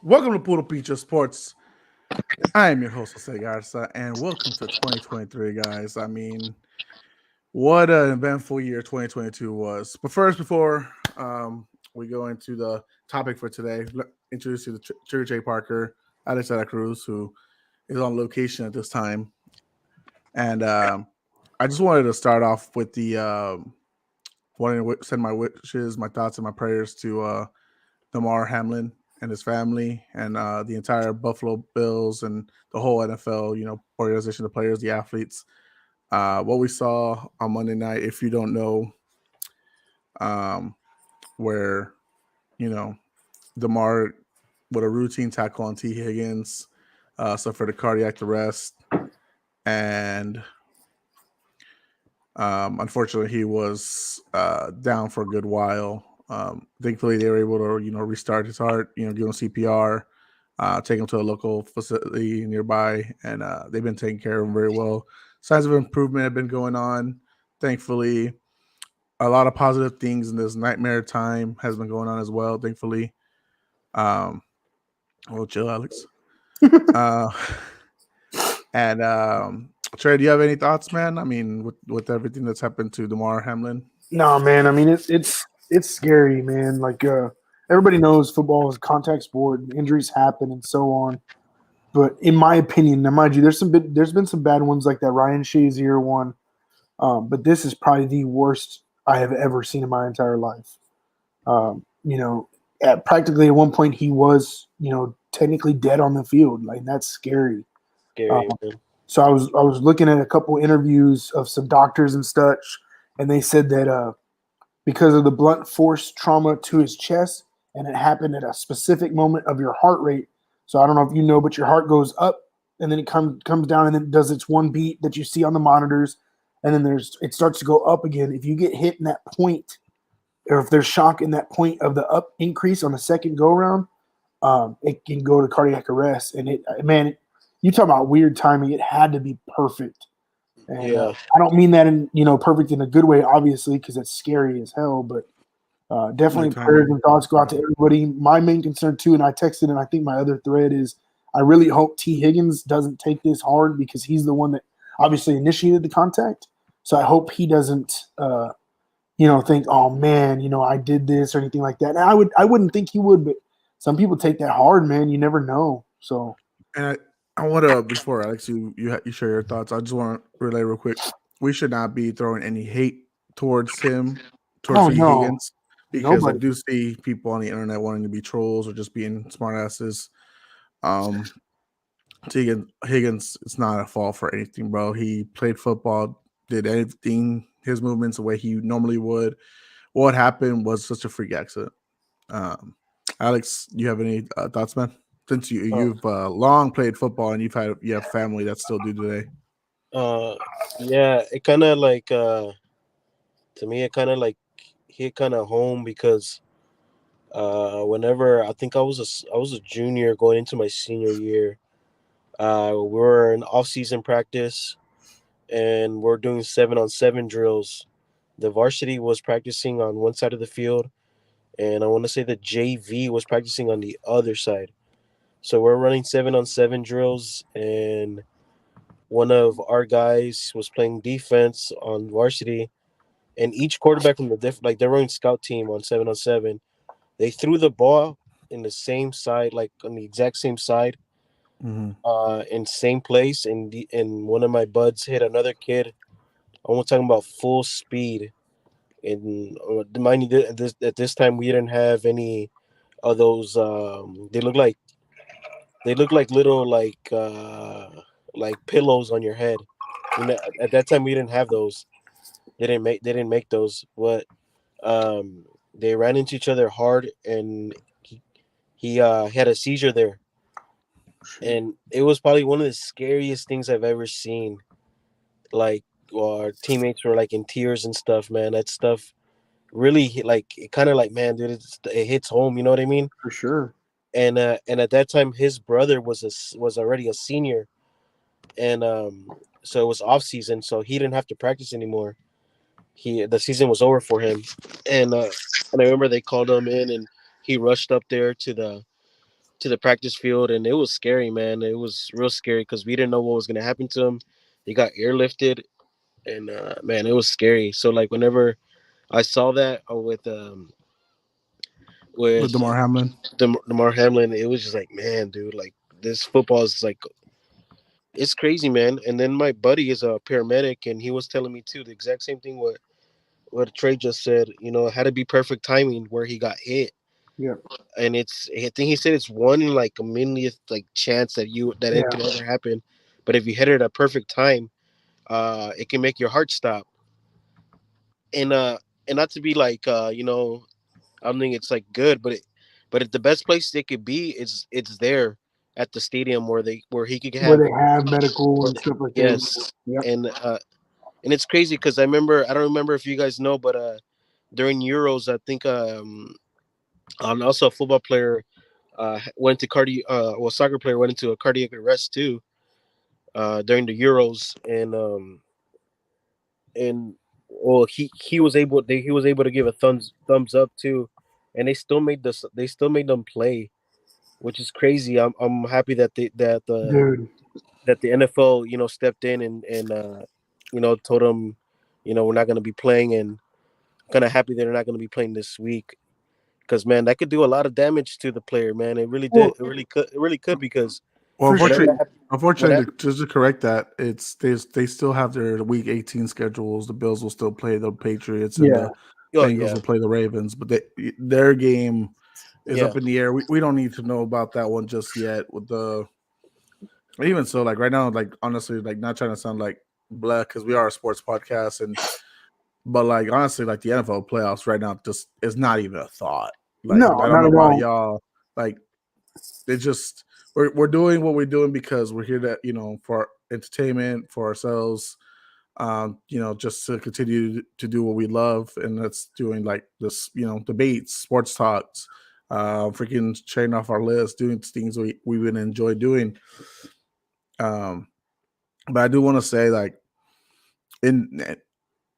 Welcome to Puro Pinche Sports. I am your host, Jose Garza, and welcome to 2023, guys. I mean, what an eventful year 2022 was. But first, before we go into the topic for today, let me introduce you to J. Parker, Alex Cruz, who is on location at this time. And I just wanted to start off with the wanting to send my wishes, my thoughts, and my prayers to Damar Hamlin and his family and the entire Buffalo Bills and the whole NFL, organization, the players, the athletes. What we saw on Monday night, if you don't know, um, where, you know, Damar with a routine tackle on T. Higgins suffered a cardiac arrest. And unfortunately, he was down for a good while. Thankfully, they were able to, restart his heart, give him CPR, take him to a local facility nearby, and they've been taking care of him very well. Signs of improvement have been going on. Thankfully, a lot of positive things in this nightmare time has been going on as well. Thankfully, well, chill, Alex. uh, and Trey, do you have any thoughts, man? I mean, with everything that's happened to Damar Hamlin. No, man. I mean, it's scary, man. Everybody knows football is a contact sport, and injuries happen, and so on. But in my opinion, now mind you, there's been some bad ones like that Ryan Shazier one, but this is probably the worst I have ever seen in my entire life. Practically at one point he was, technically dead on the field. Like that's scary. Um, Scary, man. so I was looking at a couple interviews of some doctors and such, and they said that because of the blunt force trauma to his chest, and it happened at a specific moment of your heart rate. So I don't know if you know, but your heart goes up and then it comes down and then it does its one beat that you see on the monitors, and then it starts to go up again. If you get hit in that point, or if there's shock in that point of the up increase on the second go around, it can go to cardiac arrest. And you talk about weird timing. It had to be perfect. And Yeah, I don't mean that in perfect in a good way, obviously, because it's scary as hell. But Good definitely prayers timing. and thoughts go out to everybody. My main concern too, and I texted, and I think my other thread is, I really hope T. Higgins doesn't take this hard because he's the one that obviously initiated the contact. So I hope he doesn't, think, oh man, I did this or anything like that. And I wouldn't think he would, but some people take that hard, man. You never know. So And I want to, before Alex, you share your thoughts. I just want to relay real quick. We should not be throwing any hate towards him, towards oh T. no, Higgins, because I nobody do see people on the internet wanting to be trolls or just being smartasses. Um, Higgins, it's not a fault for anything, bro. He played football, did everything, his movements the way he normally would. What happened was such a freak accident. Um, Alex, you have any thoughts, man? Since uh, you've long played football and you have family that still do today. uh, yeah. It kind of like to me, it kind of like hit kind of home because whenever I think I was a junior going into my senior year, we were in off season practice and we're doing 7-on-7 drills. The varsity was practicing on one side of the field, and I want to say the JV was practicing on the other side. So we're running 7-on-7 drills, and one of our guys was playing defense on varsity, and each quarterback from the like they're running scout team on 7-on-7. They threw the ball in the same side, like on the exact same side, Mm-hmm. in same place, and one of my buds hit another kid. I'm talking about full speed, and mind you, at this time we didn't have any of those. They look like little like pillows on your head. You know, at that time we didn't have those. They didn't make those, but they ran into each other hard, and he had a seizure there, and it was probably one of the scariest things I've ever seen. Like our teammates were like in tears and stuff, man. That stuff really like it kind of like, man, dude, it hits home. You know what I mean? for sure. And at that time his brother was already a senior, and so it was off season, so he didn't have to practice anymore. The season was over for him, and I remember they called him in, and he rushed up there to the practice field, and it was scary, man. It was real scary because we didn't know what was gonna happen to him. He got airlifted, and man, it was scary. So like whenever I saw that with with Damar Hamlin. Damar Hamlin, it was just like, man, dude, like this football is like it's crazy, man. And then my buddy is a paramedic, and he was telling me too the exact same thing what Trey just said. You know, it had to be perfect timing where he got hit, Yeah. and I think he said it's one in like a millionth like chance that it Yeah. could ever happen. But if you hit it at a perfect time, it can make your heart stop. And and not to be like I don't think it's like good, but the best place they could be is it's there at the stadium where he could Where have they have medical and stuff like that. yes. Yep. And it's crazy because I don't remember if you guys know, but during Euros, I think and also a football player went to soccer player went into a cardiac arrest too during the Euros, and well he was able to give a thumbs up too, and they still made them play, which is crazy. I'm happy that Dude. the NFL stepped in and told them we're not going to be playing, and kind of happy they're not going to be playing this week because man that could do a lot of damage to the player, man. It really did. Well, It really could because Well, for whenever sure. that hap- when unfortunately, that just to correct that, they still have their Week 18 schedules. The Bills will still play the Patriots, and Yeah. the oh Bengals yeah will play the Ravens. But their game is yeah up in the air. We don't need to know about that one just yet. With the even so, like right now, like honestly, like not trying to sound like blah because we are a sports podcast, but like honestly, like the NFL playoffs right now just is not even a thought. Like No, I don't not know at about all. y'all. Like it just we're doing what we're doing because we're here to for entertainment for ourselves. Just to continue to do what we love, and that's doing like this, debates, sports talks, freaking sharing off our list, doing things we would enjoy doing. Um, but I do want to say, like, in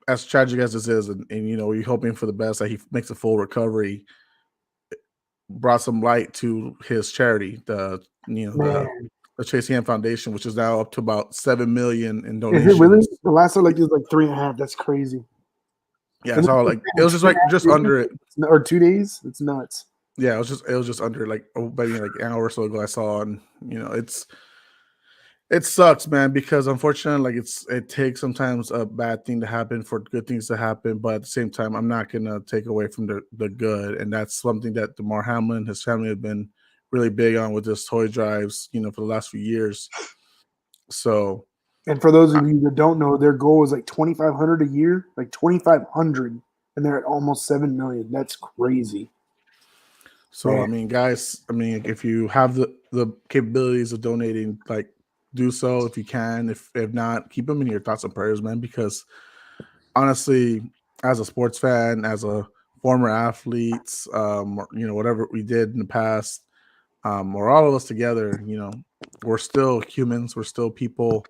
as tragic as this is, and we're hoping for the best that he makes a full recovery. Brought some light to his charity, Man. the Chase Ham Foundation, which is now up to about 7 million in Is it really? donations. The last time like it was like 3.5. That's crazy. Yeah, And it's this all was like it in was two just and like a half just days under it. or 2 days. It's nuts. Yeah, it was just under like maybe like an hour or so ago I saw, and it sucks, man, because unfortunately, like it takes sometimes a bad thing to happen for good things to happen, but at the same time, I'm not gonna take away from the good, and that's something that Damar Hamlin, his family have been really big on with this toy drives, for the last few years. So And for those of you that don't know, their goal is like 2,500 a year, like 2,500, and they're at almost 7 million. That's crazy, So man. I mean, guys, I mean, if you have the capabilities of donating, like do so if you can. If not, keep them in your thoughts and prayers, man. Because honestly, as a sports fan, as a former athletes, whatever we did in the past, or all of us together, we're still humans. We're still people.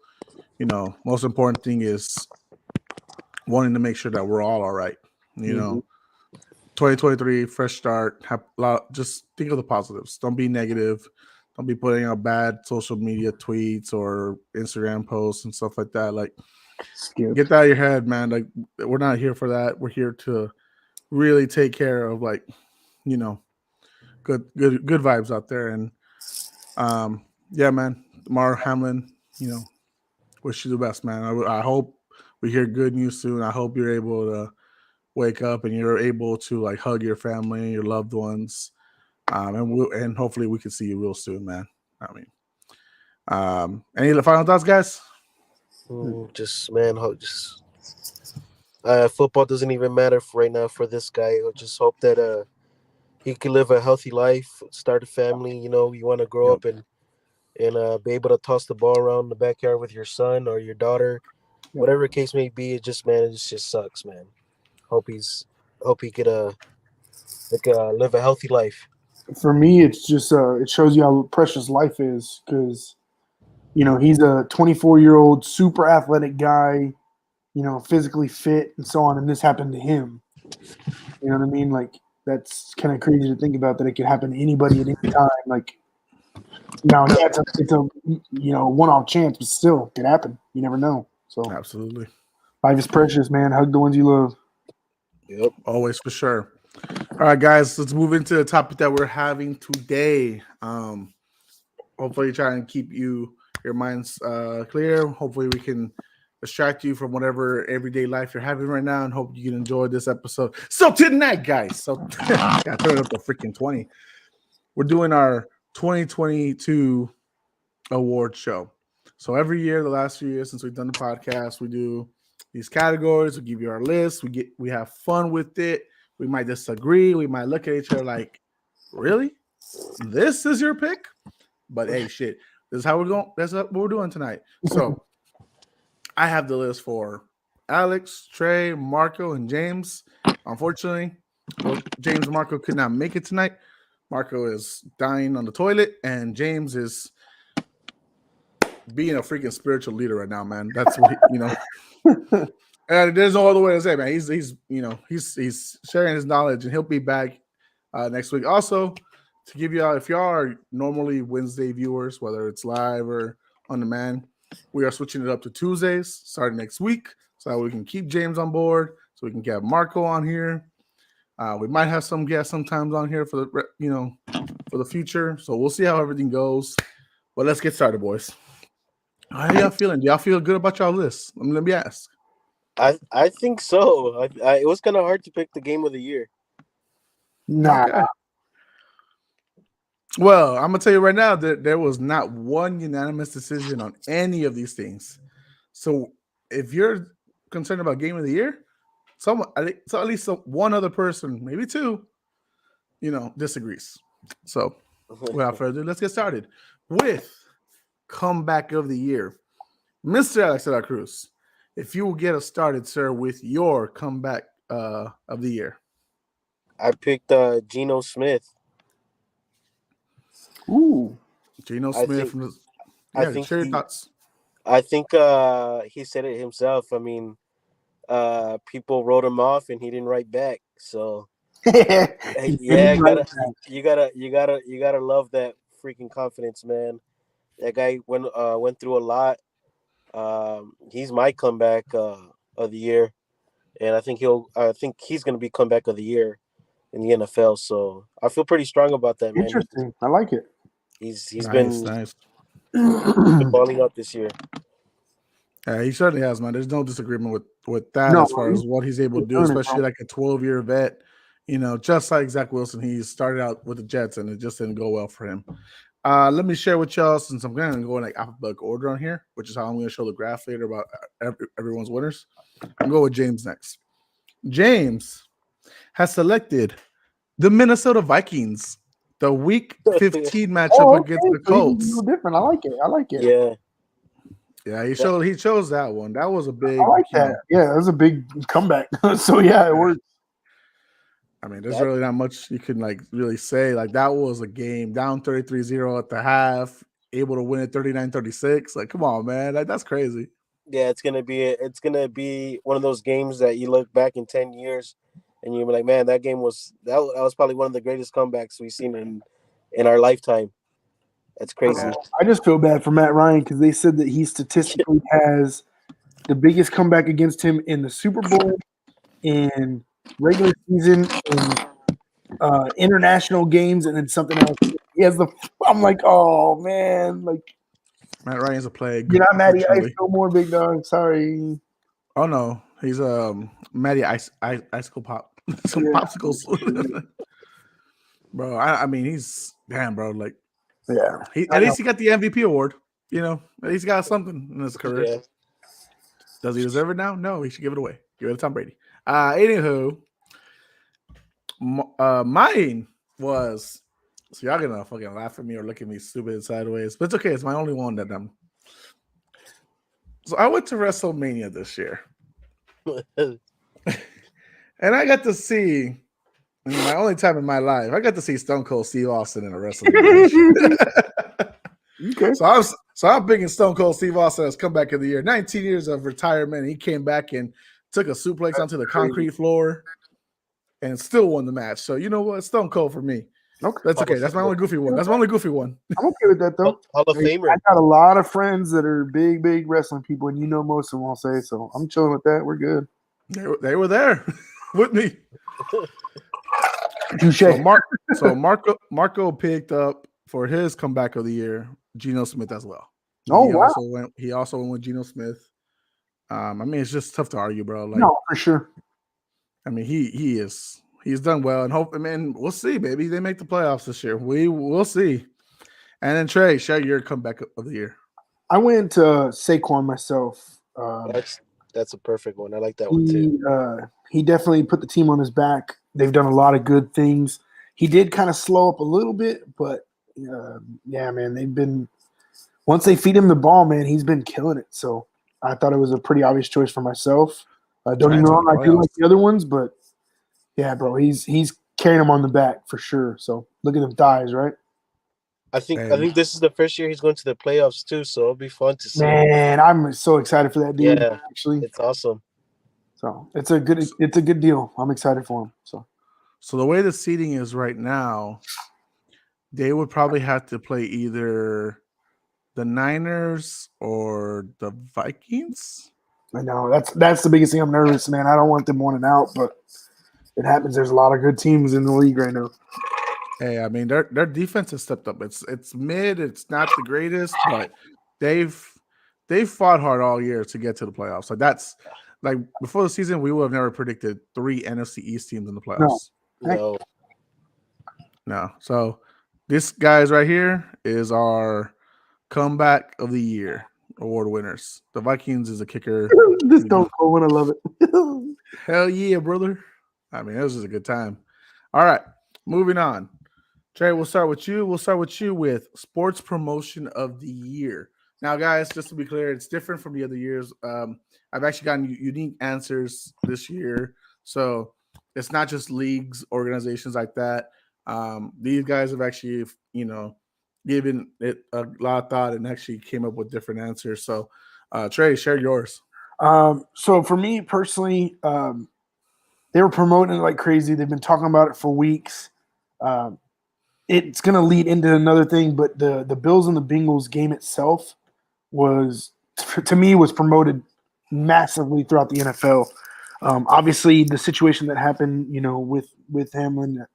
Most important thing is wanting to make sure that we're all right. You Mhm. know, 2023, fresh start. Just think of the positives. Don't be negative. Don't be putting out bad social media tweets or Instagram posts and stuff like that. Like, Skip. get that out of your head, man. Like, we're not here for that. We're here to really take care of, like, you know, good vibes out there. And yeah, man, Damar Hamlin, wish you the best, man. I hope we hear good news soon. I hope you're able to wake up and you're able to like hug your family and your loved ones, and hopefully we can see you real soon, man. I mean, any final thoughts, guys? just man just football doesn't even matter right now for this guy. I just hope that he can live a healthy life, start a family. You want to grow Yep. up and be able to toss the ball around the backyard with your son or your daughter, Yep. whatever the case may be. It just man, it just sucks, man. Hope he's hope he could live a healthy life. For me, it's just it shows you how precious life is because he's a 24-year-old super athletic guy, physically fit and so on, and this happened to him. You know what I mean? Like that's kind of crazy to think about that it could happen to anybody at any time. Like Now, yeah, it's a one-off chance, but still, it happen. You never know. So Absolutely. life is precious, man. Hug the ones you love. Yep. Always for sure. All right, guys, let's move into the topic that we're having today. Hopefully try and keep your minds clear. Hopefully we can distract you from whatever everyday life you're having right now, and hope you can enjoy this episode. So tonight, guys, yeah, turn it up to freaking 20. We're doing our 2022 award show. So every year, the last few years since we've done the podcast, we do these categories. We give you our list. We have fun with it. We might disagree. We might look at each other like, really? This is your pick? But hey, shit, this is how we're going. That's what we're doing tonight. So I have the list for Alex, Trey, Marco, and James. Unfortunately, James and Marco could not make it tonight. Marco is dying on the toilet, and James is being a freaking spiritual leader right now, man. That's what and there's no other way to say, man. He's sharing his knowledge, and he'll be back next week. Also, to give you all, if you are normally Wednesday viewers, whether it's live or on demand, we are switching it up to Tuesdays starting next week, so that we can keep James on board, so we can get Marco on here. We might have some guests sometimes on here for the future. So we'll see how everything goes. But let's get started, boys. How y'all feeling? Do y'all feel good about y'all list? Let me ask. I think so. It was kind of hard to pick the game of the year. Nah. Okay. Well, I'm gonna tell you right now that there was not one unanimous decision on any of these things. So if you're concerned about game of the year, at least one other person, maybe two, disagrees. So without further ado, let's get started with comeback of the year. Mr. Alex de la Cruz, if you will get us started, sir, with your comeback of the year. I picked Geno Smith. Ooh. Geno Smith from the share your thoughts. I think he said it himself. I mean, people wrote him off and he didn't write back. So yeah, you gotta love that freaking confidence, man. That guy went through a lot. He's my comeback of the year, and I think he's gonna be comeback of the year in the NFL. So I feel pretty strong about that, man. Interesting. I like it. He's nice. been balling out this year. He certainly has, man. There's no disagreement with that as far as what he's able to do, especially like a 12-year vet. Just like Zach Wilson, he started out with the Jets and it just didn't go well for him. Let me share with y'all, since I'm going to go in like alphabetical order on here, which is how I'm going to show the graph later about everyone's winners. I'm going with James next. James has selected the Minnesota Vikings, the Week 15 matchup against the Colts. So different. I like it. Yeah. Yeah, he chose that one. That was a big. I like that. Yeah, that was a big comeback. So yeah, it worked. I mean, there's really not much you can really say. Like, that was a game down 33-0 at the half, able to win it 39-36. Like, come on, man. That's crazy. Yeah, it's gonna be one of those games that you look back in 10 years and you'll be like, man, that game was probably one of the greatest comebacks we've seen in our lifetime. That's crazy. I just feel bad for Matt Ryan because they said that he statistically has the biggest comeback against him in the Super Bowl, in regular season, in international games, and then something else. He has I'm like, oh man, like Matt Ryan's a plague. You're not Matty Ice no more, big dog. Sorry. Oh no, he's Matty Icicle Pop. Some popsicles. Bro, I mean, he's damn, bro. Like, yeah, at least he got the MVP award. At least he got something in his career. Yeah. Does he deserve it now? No, he should give it away. Give it to Tom Brady. Anywho, mine was, so y'all gonna fucking laugh at me or look at me stupid sideways, but it's okay. It's my only one that I'm. So I went to WrestleMania this year, and I got to see. My only time in my life, I got to see Stone Cold Steve Austin in a wrestling match. Okay. So I'm picking Stone Cold Steve Austin as comeback of the year. 19 years of retirement. He came back and took a suplex onto the concrete floor and still won the match. So you know what? Stone Cold for me. Okay. That's Hall okay. of That's my Famer. only goofy one. That's my only goofy one. I'm okay with that though. Hall of I Famer. got a lot of friends that are big wrestling people, and you know most of them. I'll say so. I'm chilling with that. We're good. They were there with me. Touche. So Marco picked up for his comeback of the year Geno Smith as well. Oh He wow. also went with Geno Smith. I mean, it's just tough to argue, bro. Like, No, for sure. I mean, he's done well, and hope. I mean, we'll see, baby. They make the playoffs this year. We'll see. And then Trey, share your comeback of the year. I went to Saquon myself. That's a perfect one. I like that one too. He definitely put the team on his back. They've done a lot of good things. He did kind of slow up a little bit, but yeah, man, they've been once they feed him the ball, man, he's been killing it. So I thought it was a pretty obvious choice for myself. Don't get me Giants in wrong, the I do like playoffs. the other ones, but yeah, bro, he's carrying him on the back for sure. So look at them thighs, right? I think this is the first year he's going to the playoffs too, so it'll be fun to see. Man, I'm so excited for that dude. Yeah, Actually, it's awesome. so it's a good deal. I'm excited for him. So the way the seating is right now, they would probably have to play either the Niners or the Vikings. I know that's the biggest thing. I'm nervous, man. I don't want them winning out, but it happens. There's a lot of good teams in the league right now. Hey, I mean their defense has stepped up. It's mid. It's not the greatest, but they've fought hard all year to get to the playoffs. Like that's like before the season, we would have never predicted 3 NFC East teams in the playoffs. No, No. So this guys right here is our comeback of the year award winners. The Vikings is a kicker. This don't go when I love it. Hell yeah, brother. I mean, it was just a good time. All right, moving on. Trey, we'll start with you. We'll start with you with sports promotion of the year. Now, guys, just to be clear, it's different from the other years. I've actually gotten unique answers this year. So it's not just leagues, organizations like that. These guys have actually, given it a lot of thought and actually came up with different answers. So, Trey, share yours. So for me personally, they were promoting it like crazy. They've been talking about it for weeks. It's going to lead into another thing, but the Bills and the Bengals game itself was, to me, was promoted massively throughout the NFL. Obviously, the situation that happened, with Hamlin,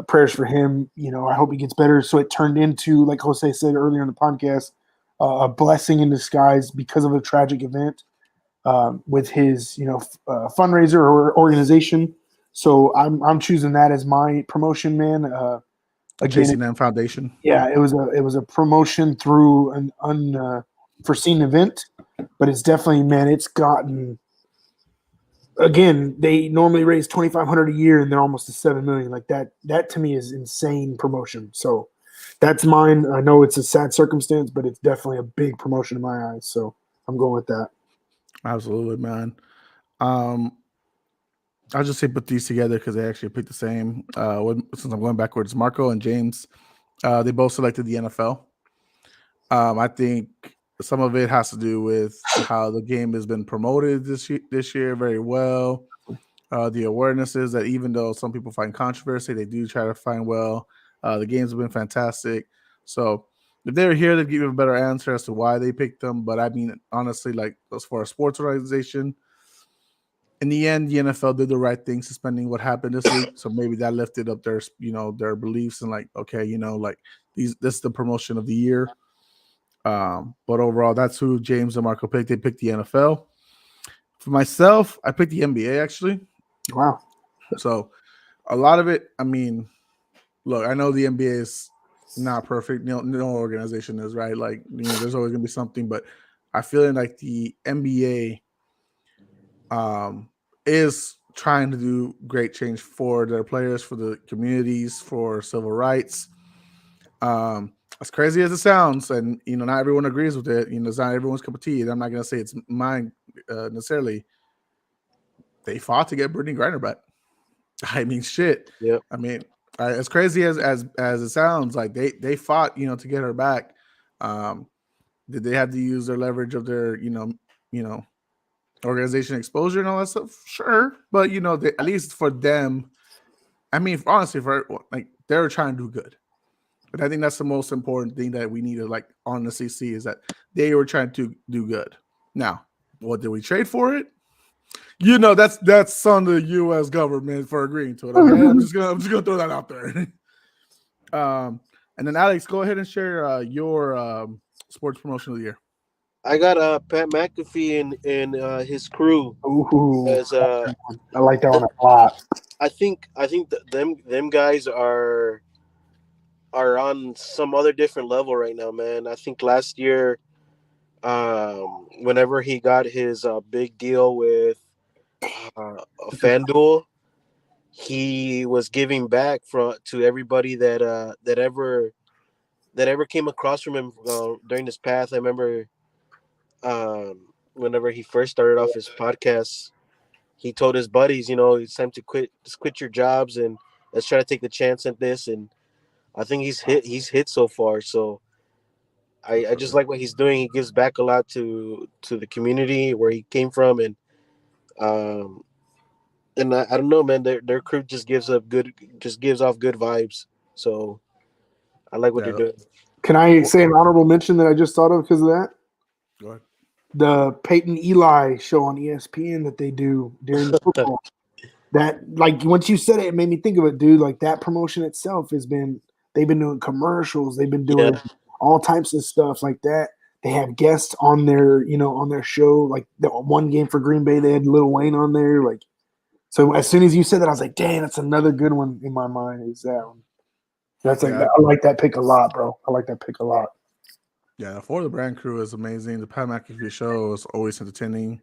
prayers for him. I hope he gets better. So it turned into, like Jose said earlier in the podcast, a blessing in disguise because of a tragic event with his, fundraiser or organization. So I'm choosing that as my promotion, man. Jason M Foundation. Yeah, it was a promotion through an unforeseen event, but it's definitely, man, it's gotten. Again, they normally raise $2,500 a year, and they're almost to $7 million. Like that. That to me is insane promotion. So that's mine. I know it's a sad circumstance, but it's definitely a big promotion in my eyes. So I'm going with that. Absolutely, man. I'll just say put these together because they actually picked the same. Since I'm going backwards, Marco and James, they both selected the NFL. I think some of it has to do with how the game has been promoted this year very well. The awareness is that even though some people find controversy, they do try to find well. The games have been fantastic. So if they were here, they'd give you a better answer as to why they picked them. But I mean, honestly, like as far as sports organization, in the end, the NFL did the right thing, suspending what happened this week. So maybe that lifted up their beliefs and like, okay, this is the promotion of the year. But overall, that's who James and Marco picked. They picked the NFL. For myself, I picked the NBA actually. Wow. So a lot of it, I mean, look, I know the NBA is not perfect. No organization is, right. Like, there's always gonna be something, but I feel like the NBA is trying to do great change for their players, for the communities, for civil rights. As crazy as it sounds, and not everyone agrees with it. It's not everyone's cup of tea. I'm not gonna say it's mine necessarily. They fought to get Brittany Griner back. I mean, shit. Yep. I mean, as crazy as it sounds, like they fought, to get her back. Did they have to use their leverage of their, organization exposure and all that stuff? Sure, but at least for them, I mean, honestly, for like they're trying to do good. And I think that's the most important thing that we need to like honestly see is that they were trying to do good. Now, what did we trade for it? That's on the U.S. government for agreeing to it. Okay, I'm just gonna throw that out there. And then Alex, go ahead and share your sports promotion of the year. I got Pat McAfee and his crew Ooh, as I like that one a lot. I think them guys are on some other different level right now, man. I think last year, whenever he got his big deal with FanDuel, he was giving back to everybody that ever came across from him during this path. I remember whenever he first started off his podcast, he told his buddies, it's time to quit, just quit your jobs and let's try to take the chance at this. And I think he's hit so far. So I just like what he's doing. He gives back a lot to the community where he came from, um and I don't know, man. Their crew just gives off good vibes. So I like what they're Yeah, doing. Can I say an honorable mention that I just thought of because of that? go ahead. The Peyton Eli show on ESPN that they do during the football. That, like, once you said it, it made me think of it, dude. Like, that promotion itself they've been doing commercials, they've been doing all types of stuff like that. They have guests on their show. Like, the one game for Green Bay, they had Lil Wayne on there. Like, so as soon as you said that, I was like, dang, that's another good one in my mind. Is that one? That's like, Yeah. I like that pick a lot, bro. I like that pick a lot. Yeah, For the Brand crew is amazing. The Pat McAfee show is always entertaining.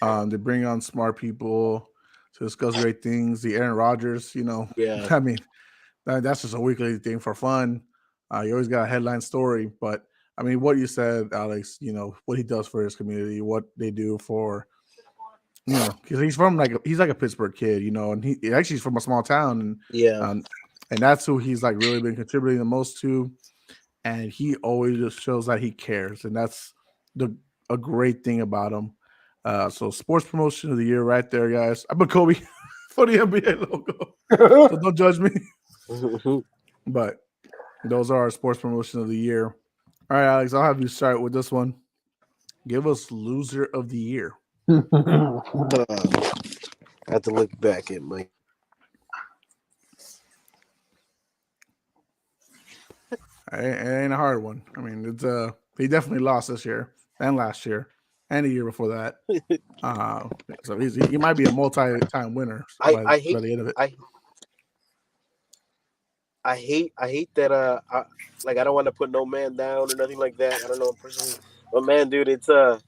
They bring on smart people to discuss great things. The Aaron Rodgers, Yeah. I mean, that's just a weekly thing for fun. You always got a headline story, but I mean, what you said, Alex, what he does for his community, what they do for, because he's like a Pittsburgh kid, and he actually is from a small town, Yeah. and that's who he's like really been contributing the most to. And he always just shows that he cares, and that's a great thing about him. So sports promotion of the year right there, guys. I'm a Kobe for the NBA logo, so don't judge me. But those are our sports promotion of the year. All right, Alex, I'll have you start with this one. Give us loser of the year. I have to look back at my. It ain't a hard one. I mean, it's he definitely lost this year and last year and the year before that. So he might be a multi-time winner I by hate the end of it. I hate that I don't want to put no man down or nothing like that. I don't know personally, but man, dude, it's that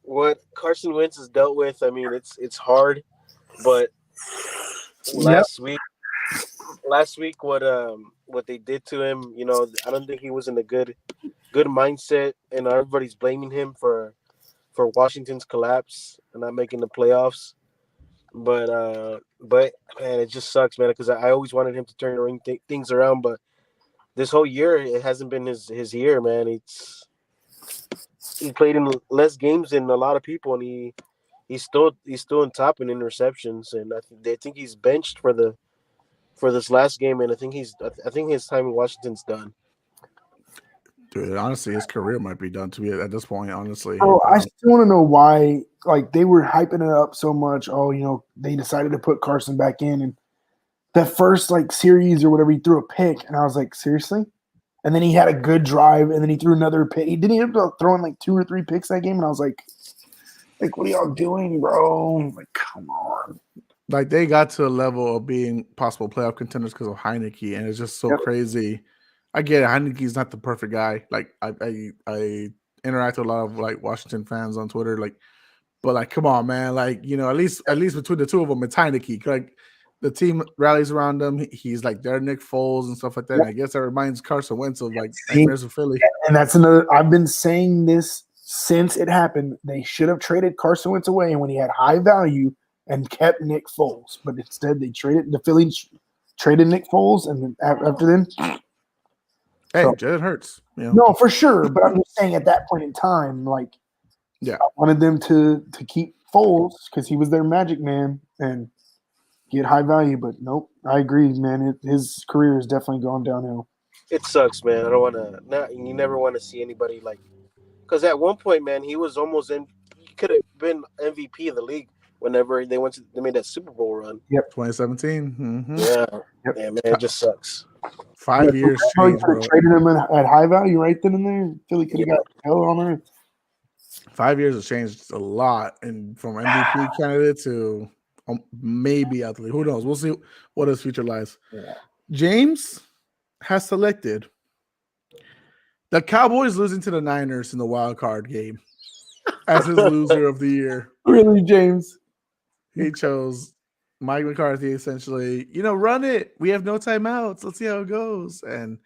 what Carson Wentz has dealt with. I mean, it's hard, but Yep. last week what they did to him, I don't think he was in a good mindset, and everybody's blaming him for Washington's collapse and not making the playoffs. But man, it just sucks, man, because I always wanted him to turn things around, but this whole year it hasn't been his year, man. He played in less games than a lot of people, and he's still in top in interceptions, and they think he's benched for this last game, and I think his time in Washington's done. Dude, honestly, his career might be done to be at this point. Honestly, Oh, I still want to know why. Like, they were hyping it up so much. Oh, they decided to put Carson back in, and that first series or whatever, he threw a pick, and I was like, seriously? And then he had a good drive, and then he threw another pick. He didn't end up throwing 2 or 3 picks that game, and I was like, what are y'all doing, bro? Like, come on. like they got to a level of being possible playoff contenders because of Heineke, and it's just so crazy. I get it. Heineke's not the perfect guy. Like I interact with a lot of Washington fans on Twitter, but come on, man. At least between the two of them, it's Heineke. Like the team rallies around him. He's like their Nick Foles and stuff like that. And I guess that reminds Carson Wentz of nightmares of Philly. And that's another. I've been saying this since it happened. They should have traded Carson Wentz away, and when he had high value, and kept Nick Foles. But instead, they traded the Phillies. Traded Nick Foles, and then after them, hey, Jalen Hurts. No, for sure. But I'm just saying, at that point in time, I wanted them to keep Foles because he was their magic man, and get high value. But nope, I agree, man. His career has definitely gone downhill. It sucks, man. I don't want to. Not you never want to see anybody like because at one point, man, he was almost in. He could have been MVP of the league whenever they made that Super Bowl run. 2017. Mm-hmm. Yeah, Yep. yeah, man, it just sucks. 5 years Philly change, could have bro. traded him at high value right then and there. Philly could have got hell on earth. 5 years has changed a lot, and from MVP candidate to maybe out the league. Who knows? We'll see what his future lies. Yeah. James has selected the Cowboys losing to the Niners in the wild card game as his loser of the year. Really, James? He chose Mike McCarthy, essentially, run it. We have no timeouts. Let's see how it goes. And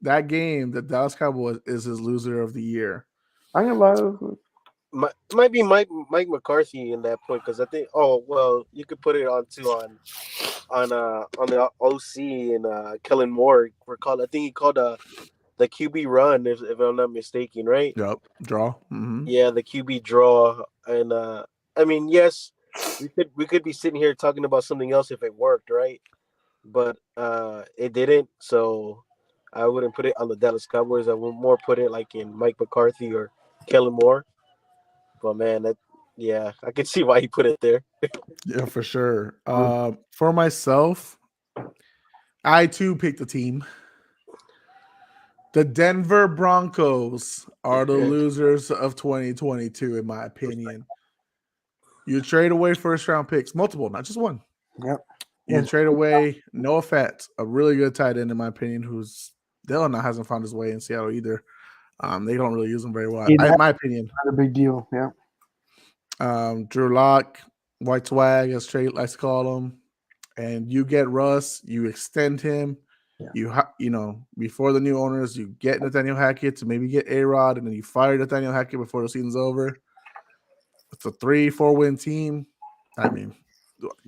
that game, the Dallas Cowboys, is his loser of the year. I'm gonna lie. Might be Mike McCarthy in that point because I think. Oh well, you could put it on the OC and Kellen Moore. I think he called the QB run if I'm not mistaken, right? Yep, draw. Mm-hmm. Yeah, the QB draw, and I mean, yes, we could be sitting here talking about something else if it worked, right? But it didn't, so I wouldn't put it on the Dallas Cowboys. I would more put it like in Mike McCarthy or Kellen Moore. But man, I could see why he put it there. Yeah, for sure. For myself, I too picked the team. The Denver Broncos are the losers of 2022, in my opinion. You trade away first-round picks, multiple, not just one. Yep. You trade away Noah Fett, a really good tight end, in my opinion, who's still hasn't found his way in Seattle either. They don't really use him very well, in my opinion. Not a big deal, yeah. Drew Lock, White Swag, as Trey likes to call him, and you get Russ. You extend him. Yeah. Before the new owners, you get Nathaniel Hackett to maybe get A-Rod, and then you fire Nathaniel Hackett before the season's over. It's a 3-4 win team. I mean,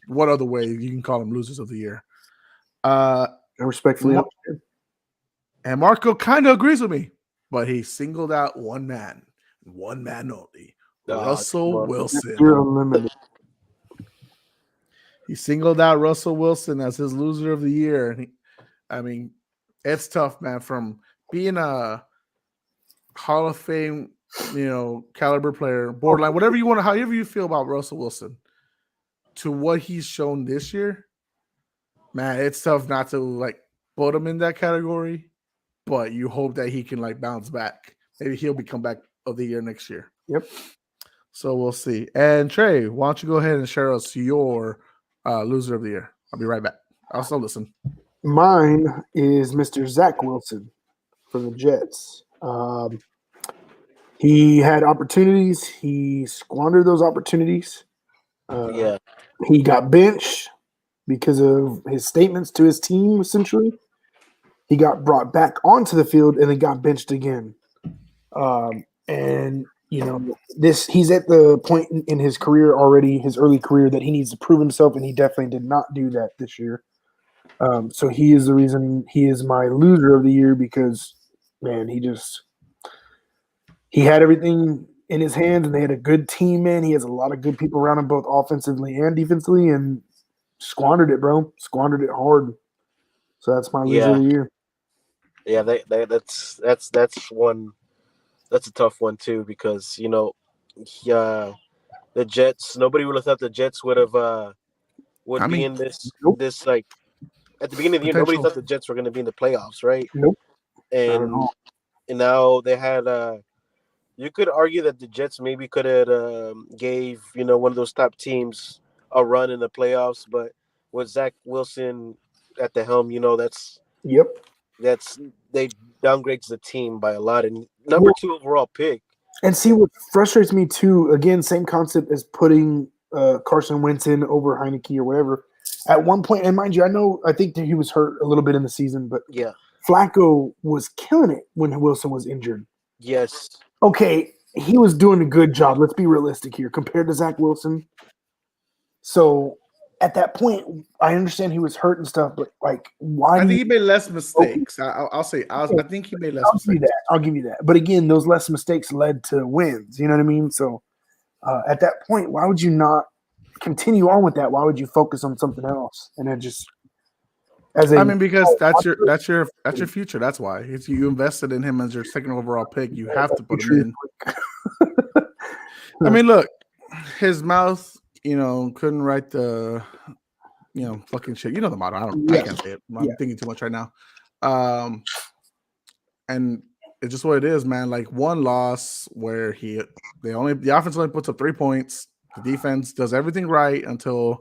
what other way you can call them losers of the year? Respectfully, and Marco kind of agrees with me, but he singled out one man only. Russell Wilson. He singled out Russell Wilson as his loser of the year. And it's tough, man, from being a Hall of Fame, caliber player, borderline, however you feel about Russell Wilson, to what he's shown this year, man, it's tough not to put him in that category, but you hope that he can bounce back. Maybe he'll be comeback of the year next year. Yep. So we'll see. And Trey, why don't you go ahead and share us your loser of the year? I'll be right back. I'll still listen. Mine is Mr. Zach Wilson from the Jets. He had opportunities. He squandered those opportunities. He got benched because of his statements to his team, essentially. He got brought back onto the field and then got benched again. He's at the point in his career already, his early career, that he needs to prove himself, and he definitely did not do that this year. So he is the reason he is my loser of the year because, man, he had everything in his hands, and they had a good team, man. He has a lot of good people around him, both offensively and defensively, and squandered it, bro. Squandered it hard. So that's my loser of the year. Yeah, that's one. That's a tough one too because the Jets. Nobody would have thought the Jets would be in this. Nope. This at the beginning of the year, nobody thought the Jets were going to be in the playoffs, right? Nope. And now they had. You could argue that the Jets maybe could have gave one of those top teams a run in the playoffs, but with Zach Wilson at the helm, they downgrades the team by a lot, and number 2 overall pick. And see what frustrates me too. Again, same concept as putting Carson Wentz in over Heineke or whatever. At one point, and mind you, I think that he was hurt a little bit in the season, but Flacco was killing it when Wilson was injured. Yes. Okay, he was doing a good job. Let's be realistic here compared to Zach Wilson. So at that point, I understand he was hurt and stuff, but why? I think he made less mistakes. I'll say I think he made less mistakes. I'll give you that. But again, those less mistakes led to wins. You know what I mean? So at that point, why would you not continue on with that, why would you focus on something else? And it just because that's your future. That's why you invested in him as your second overall pick. You have to put him in. I mean, look, his mouth, couldn't write the, fucking shit. You know the motto. I can't say it. I'm thinking too much right now. And it's just what it is, man. Like one loss where the offense only puts up 3 points. The defense does everything right until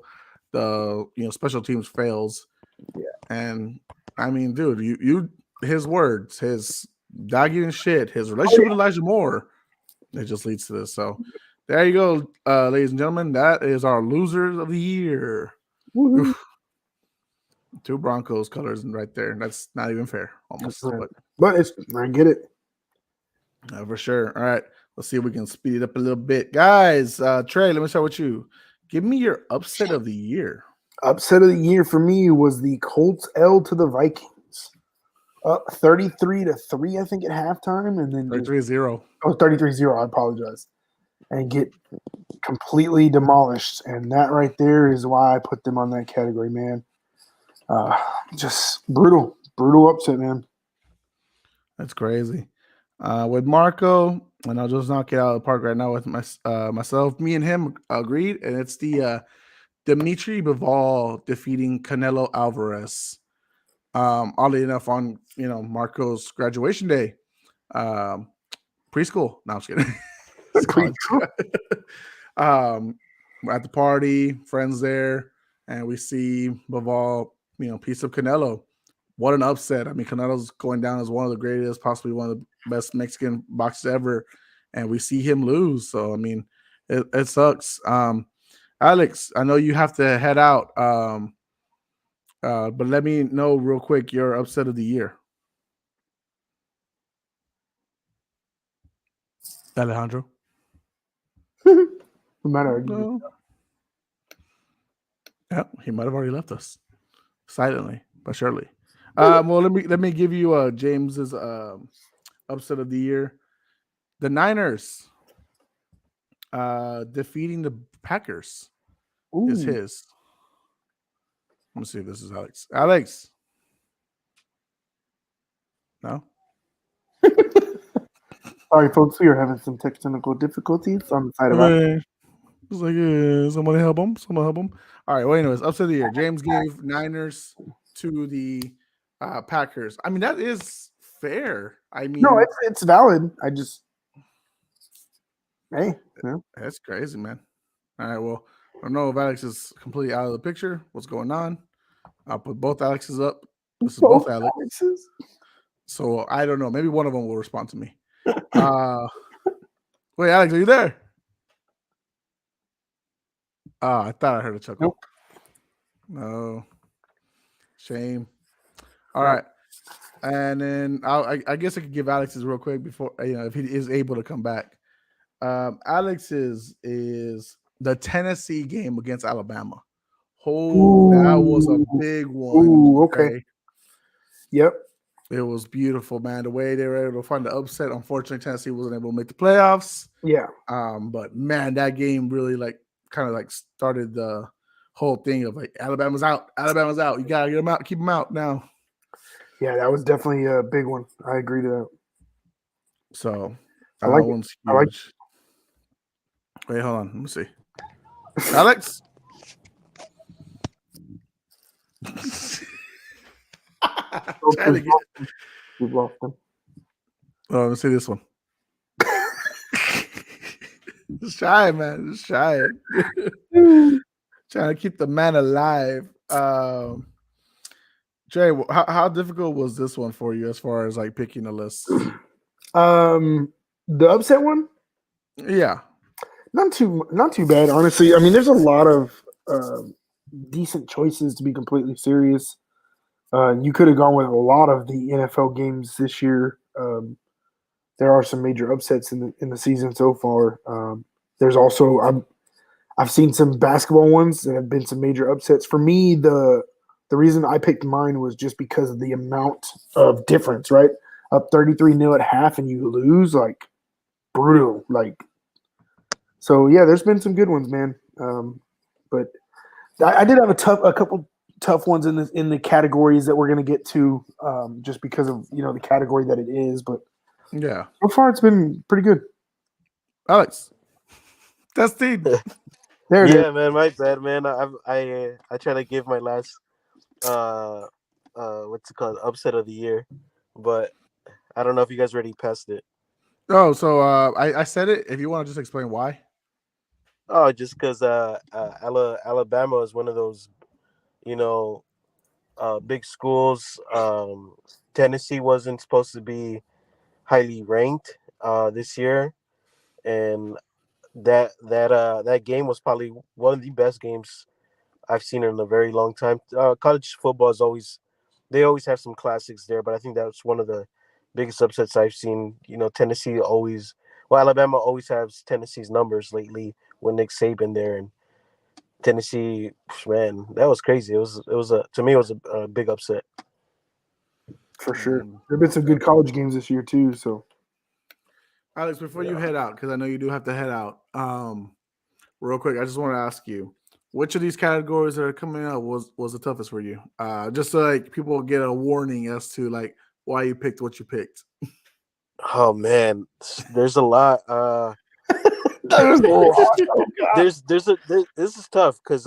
the special teams fails. Yeah. And I mean, dude, his words, his dog eating shit, his relationship with Elijah Moore, it just leads to this. So there you go, ladies and gentlemen. That is our losers of the year. Two Broncos colors right there. That's not even fair, almost. But I get it. For sure. All right. Let's see if we can speed it up a little bit. Guys, Trey, let me start with you. Give me your upset of the year. Upset of the year for me was the Colts L to the Vikings. Up 33-3, I think, at halftime. And then 33-0. Oh, 33-0. I apologize. And get completely demolished. And that right there is why I put them on that category, man. Just brutal upset, man. That's crazy. With Marco, and I'll just knock it out of the park right now with myself. Me and him agreed, and it's the Dimitri Bivol defeating Canelo Alvarez. Oddly enough, on Marco's graduation day, preschool. No, I'm just kidding. At the party, friends there, and we see Bivol, piece of Canelo. What an upset. I mean, Canelo's going down as one of the greatest, possibly one of the best Mexican boxers ever, and we see him lose. So, I mean, it sucks. Alex, I know you have to head out, but let me know real quick your upset of the year. Alejandro? No matter. No. Yeah, he might have already left us silently, but surely. Well, let me give you James's upset of the year. The Niners defeating the Packers is his. Let me see if this is Alex. Alex. No? Sorry, folks. We are having some technical difficulties on the side of our. It's like, somebody help him. Someone help him. All right. Well, anyways, upset of the year. James gave Niners to the Packers. I mean, that is fair. I mean, no, it's valid. That's crazy, man. All right. Well, I don't know if Alex is completely out of the picture. What's going on? I'll put both Alexes up. This is both Alexes. So I don't know. Maybe one of them will respond to me. Wait, Alex, are you there? I thought I heard a chuckle. Nope. No. Shame. All right. And then I guess I could give Alex's real quick before, if he is able to come back. Alex's is the Tennessee game against Alabama. That was a big one. Ooh, okay. Yep. It was beautiful, man. The way they were able to find the upset. Unfortunately, Tennessee wasn't able to make the playoffs. Yeah. But man, that game really kind of started the whole thing of Alabama's out. Alabama's out. You gotta get them out, keep them out now. Yeah, that was definitely a big one. I agree to that. So I like one's it. I like. Wait, hold on. Let me see. Alex. We've lost them. Oh, let's see this one. Just shy, man. Just shy. Trying to keep the man alive. Jay, how difficult was this one for you as far as picking a list? The upset one? Yeah. Not too bad, honestly. I mean, there's a lot of decent choices, to be completely serious. You could have gone with a lot of the NFL games this year. There are some major upsets in the season so far. There's also I've seen some basketball ones that have been some major upsets. For me, the reason I picked mine was just because of the amount of difference, right? Up 33-0 at half and you lose, brutal. So yeah, there's been some good ones, man. But I did have a couple tough ones in the categories that we're going to get to, just because of the category that it is. But Yeah. so far, it's been pretty good. Alex. Testing. There it is. Yeah, man, my bad, man. I try to give my last what's it called, upset of the year, but I don't know if you guys already passed it. Oh, so I said it. If you want to just explain why. Oh, just because Alabama is one of those, you know, big schools. Tennessee wasn't supposed to be highly ranked this year, and that game was probably one of the best games I've seen in a very long time. College football is always they always have some classics there, but I think that's one of the biggest upsets I've seen. Tennessee always, Alabama always has Tennessee's numbers lately with Nick Saban there, and Tennessee, man, that was crazy. It was to me it was a big upset. For sure. There have been some good college games this year too. So, Alex, before you head out, because I know you do have to head out, real quick, I just want to ask you, which of these categories that are coming out was the toughest for you? Just so like people get a warning as to like why you picked what you picked. Oh man, there's a lot. there's a lot. This is tough because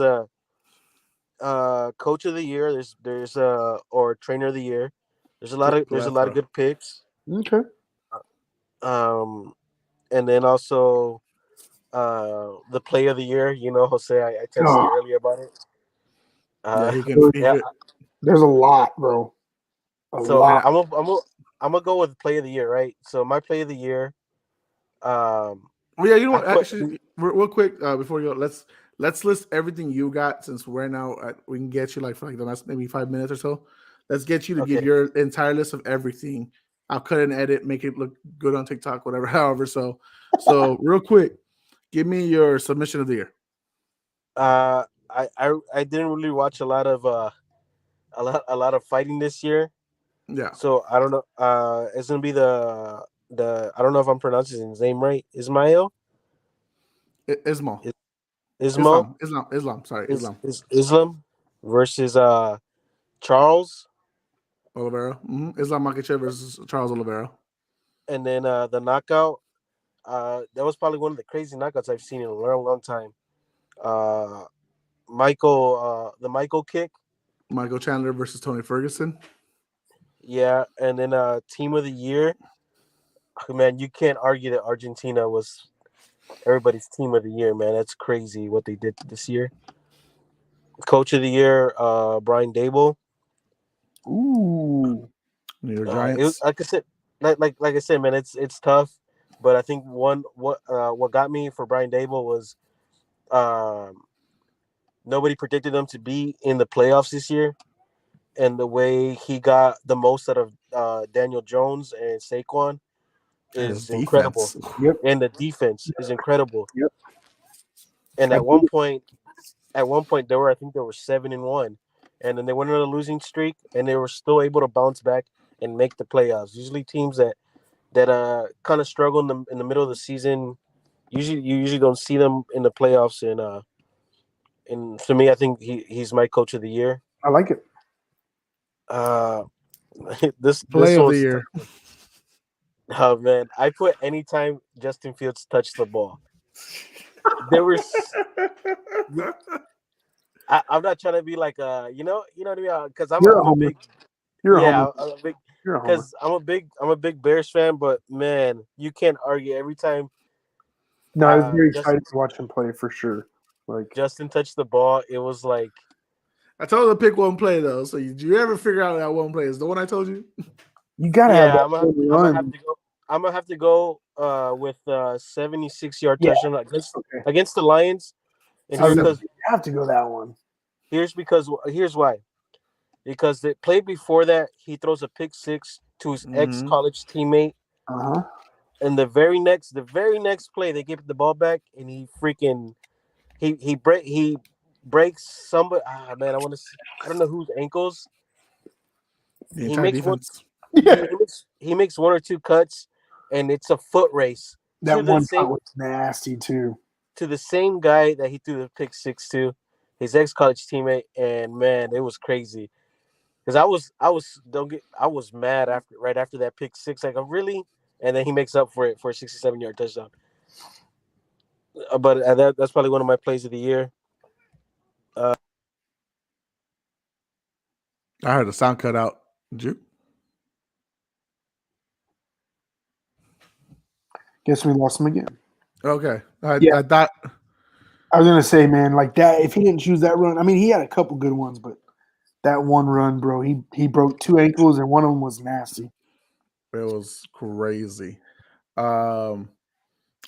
coach of the year, there's or trainer of the year. There's a lot of good picks. Okay. Um, and then also the play of the year. Jose, I texted you earlier about it. Yeah, he can. Yeah. There's a lot, bro. So lot. I'm gonna go with play of the year, right? So my play of the year. Well, yeah, you know what? Actually, real quick before you go, let's list everything you got since right now we can get you like for like the last maybe 5 minutes or so. Let's get you to give your entire list of everything. I'll cut and edit, make it look good on TikTok, whatever. However, so real quick, give me your submission of the year. I didn't really watch a lot of fighting this year. Yeah. So I don't know. It's gonna be the I don't know if I'm pronouncing his name right. Ismail. Ismail. Ismail. Islam. Sorry, Islam. Islam versus Charles Oliveira. Islam Makhachev versus Charles Oliveira. And then the knockout. That was probably one of the crazy knockouts I've seen in a long, long time. The Michael kick. Michael Chandler versus Tony Ferguson. Yeah, and then team of the year. Man, you can't argue that Argentina was everybody's team of the year, man. That's crazy what they did this year. Coach of the year, Brian Dable. Ooh. New York Giants. Like I said, like I said, man, it's tough. But I think what got me for Brian Dable was nobody predicted him to be in the playoffs this year, and the way he got the most out of Daniel Jones and Saquon is incredible. Yep. And the defense is incredible. Yep. And at one point I think they were 7-1, and then they went on a losing streak, and they were still able to bounce back and make the playoffs. Usually teams that kind of struggle in the middle of the season, you usually don't see them in the playoffs. And for me, I think he's my coach of the year. I like it. This play of the year. Oh man, I put anytime Justin Fields touched the ball. There was. I'm not trying to be like you know what I mean, because I'm a big. You're yeah, a I'm a big. You're a Because I'm a big Bears fan, but man, you can't argue every time. No, I was very excited to watch him play for sure. Like Justin touched the ball, it was like I told him to pick one play though. So did you ever figure out that one play is the one I told you? You gotta have that. I'm gonna have to go with 76-yard touchdown against the Lions. And you have to go that one. Here's why. Because the play before that, he throws a pick six to his ex-college teammate. And the very next play, they give the ball back, and he breaks somebody. Man, I don't know whose ankles. The entire defense. He makes one or two cuts, and it's a foot race. That one cut was nasty too. To the same guy that he threw the pick six to, his ex college teammate, and man, it was crazy. Because I was mad right after that pick six. Like, I'm really, and then he makes up for it for a 67-yard touchdown. But that's probably one of my plays of the year. I heard the sound cut out. Did you? Guess we lost him again. Okay. Yeah. I thought. I was gonna say, man, like that. If he didn't choose that run, I mean, he had a couple good ones, but that one run, bro, he broke 2 ankles and one of them was nasty. It was crazy. I'll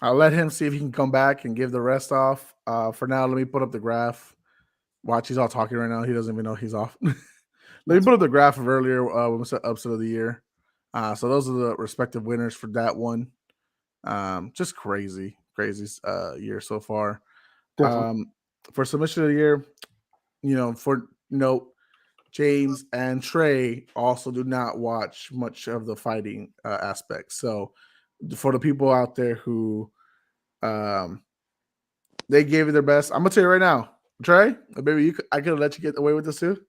let him see if he can come back and give the rest off. For now, let me put up the graph. Watch, he's all talking right now. He doesn't even know he's off. Let me put up the graph of earlier when we said upset of the year. So those are the respective winners for that one. Just crazy year so far. For submission of the year, for note, James and Trey also do not watch much of the fighting aspect. So for the people out there who they gave it their best, I'm gonna tell you right now, Trey, maybe I could have let you get away with this too.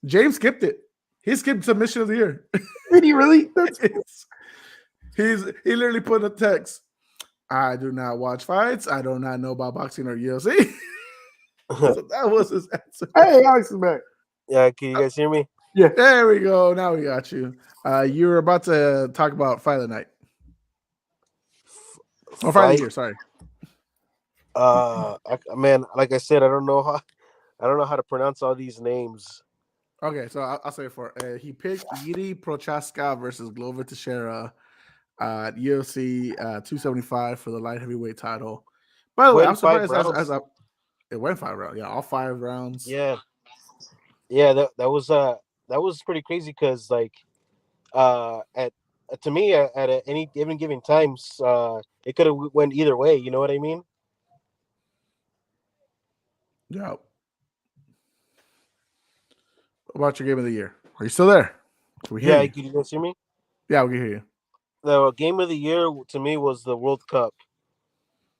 James skipped it. He skipped submission of the year. Did he really? He literally put in a text. I do not watch fights. I do not know about boxing or UFC. So that was his answer. Hey, Alex is back. Yeah, can you guys hear me? Yeah. There we go. Now we got you. You were about to talk about Fight of the Night. Or Fight of the Year, sorry. Man, like I said, I don't know how to pronounce all these names. Okay, so I'll say it for he picked Yuri Prochaska versus Glover Teixeira at UFC 275 for the light heavyweight title. By the way, I'm surprised as it went 5 rounds. Yeah, all 5 rounds. Yeah, that was pretty crazy because like at to me at any given times it could have went either way. You know what I mean? Yeah. What about your game of the year? Are you still there? Can you guys hear me? Yeah, we can hear you. The game of the year to me was the World Cup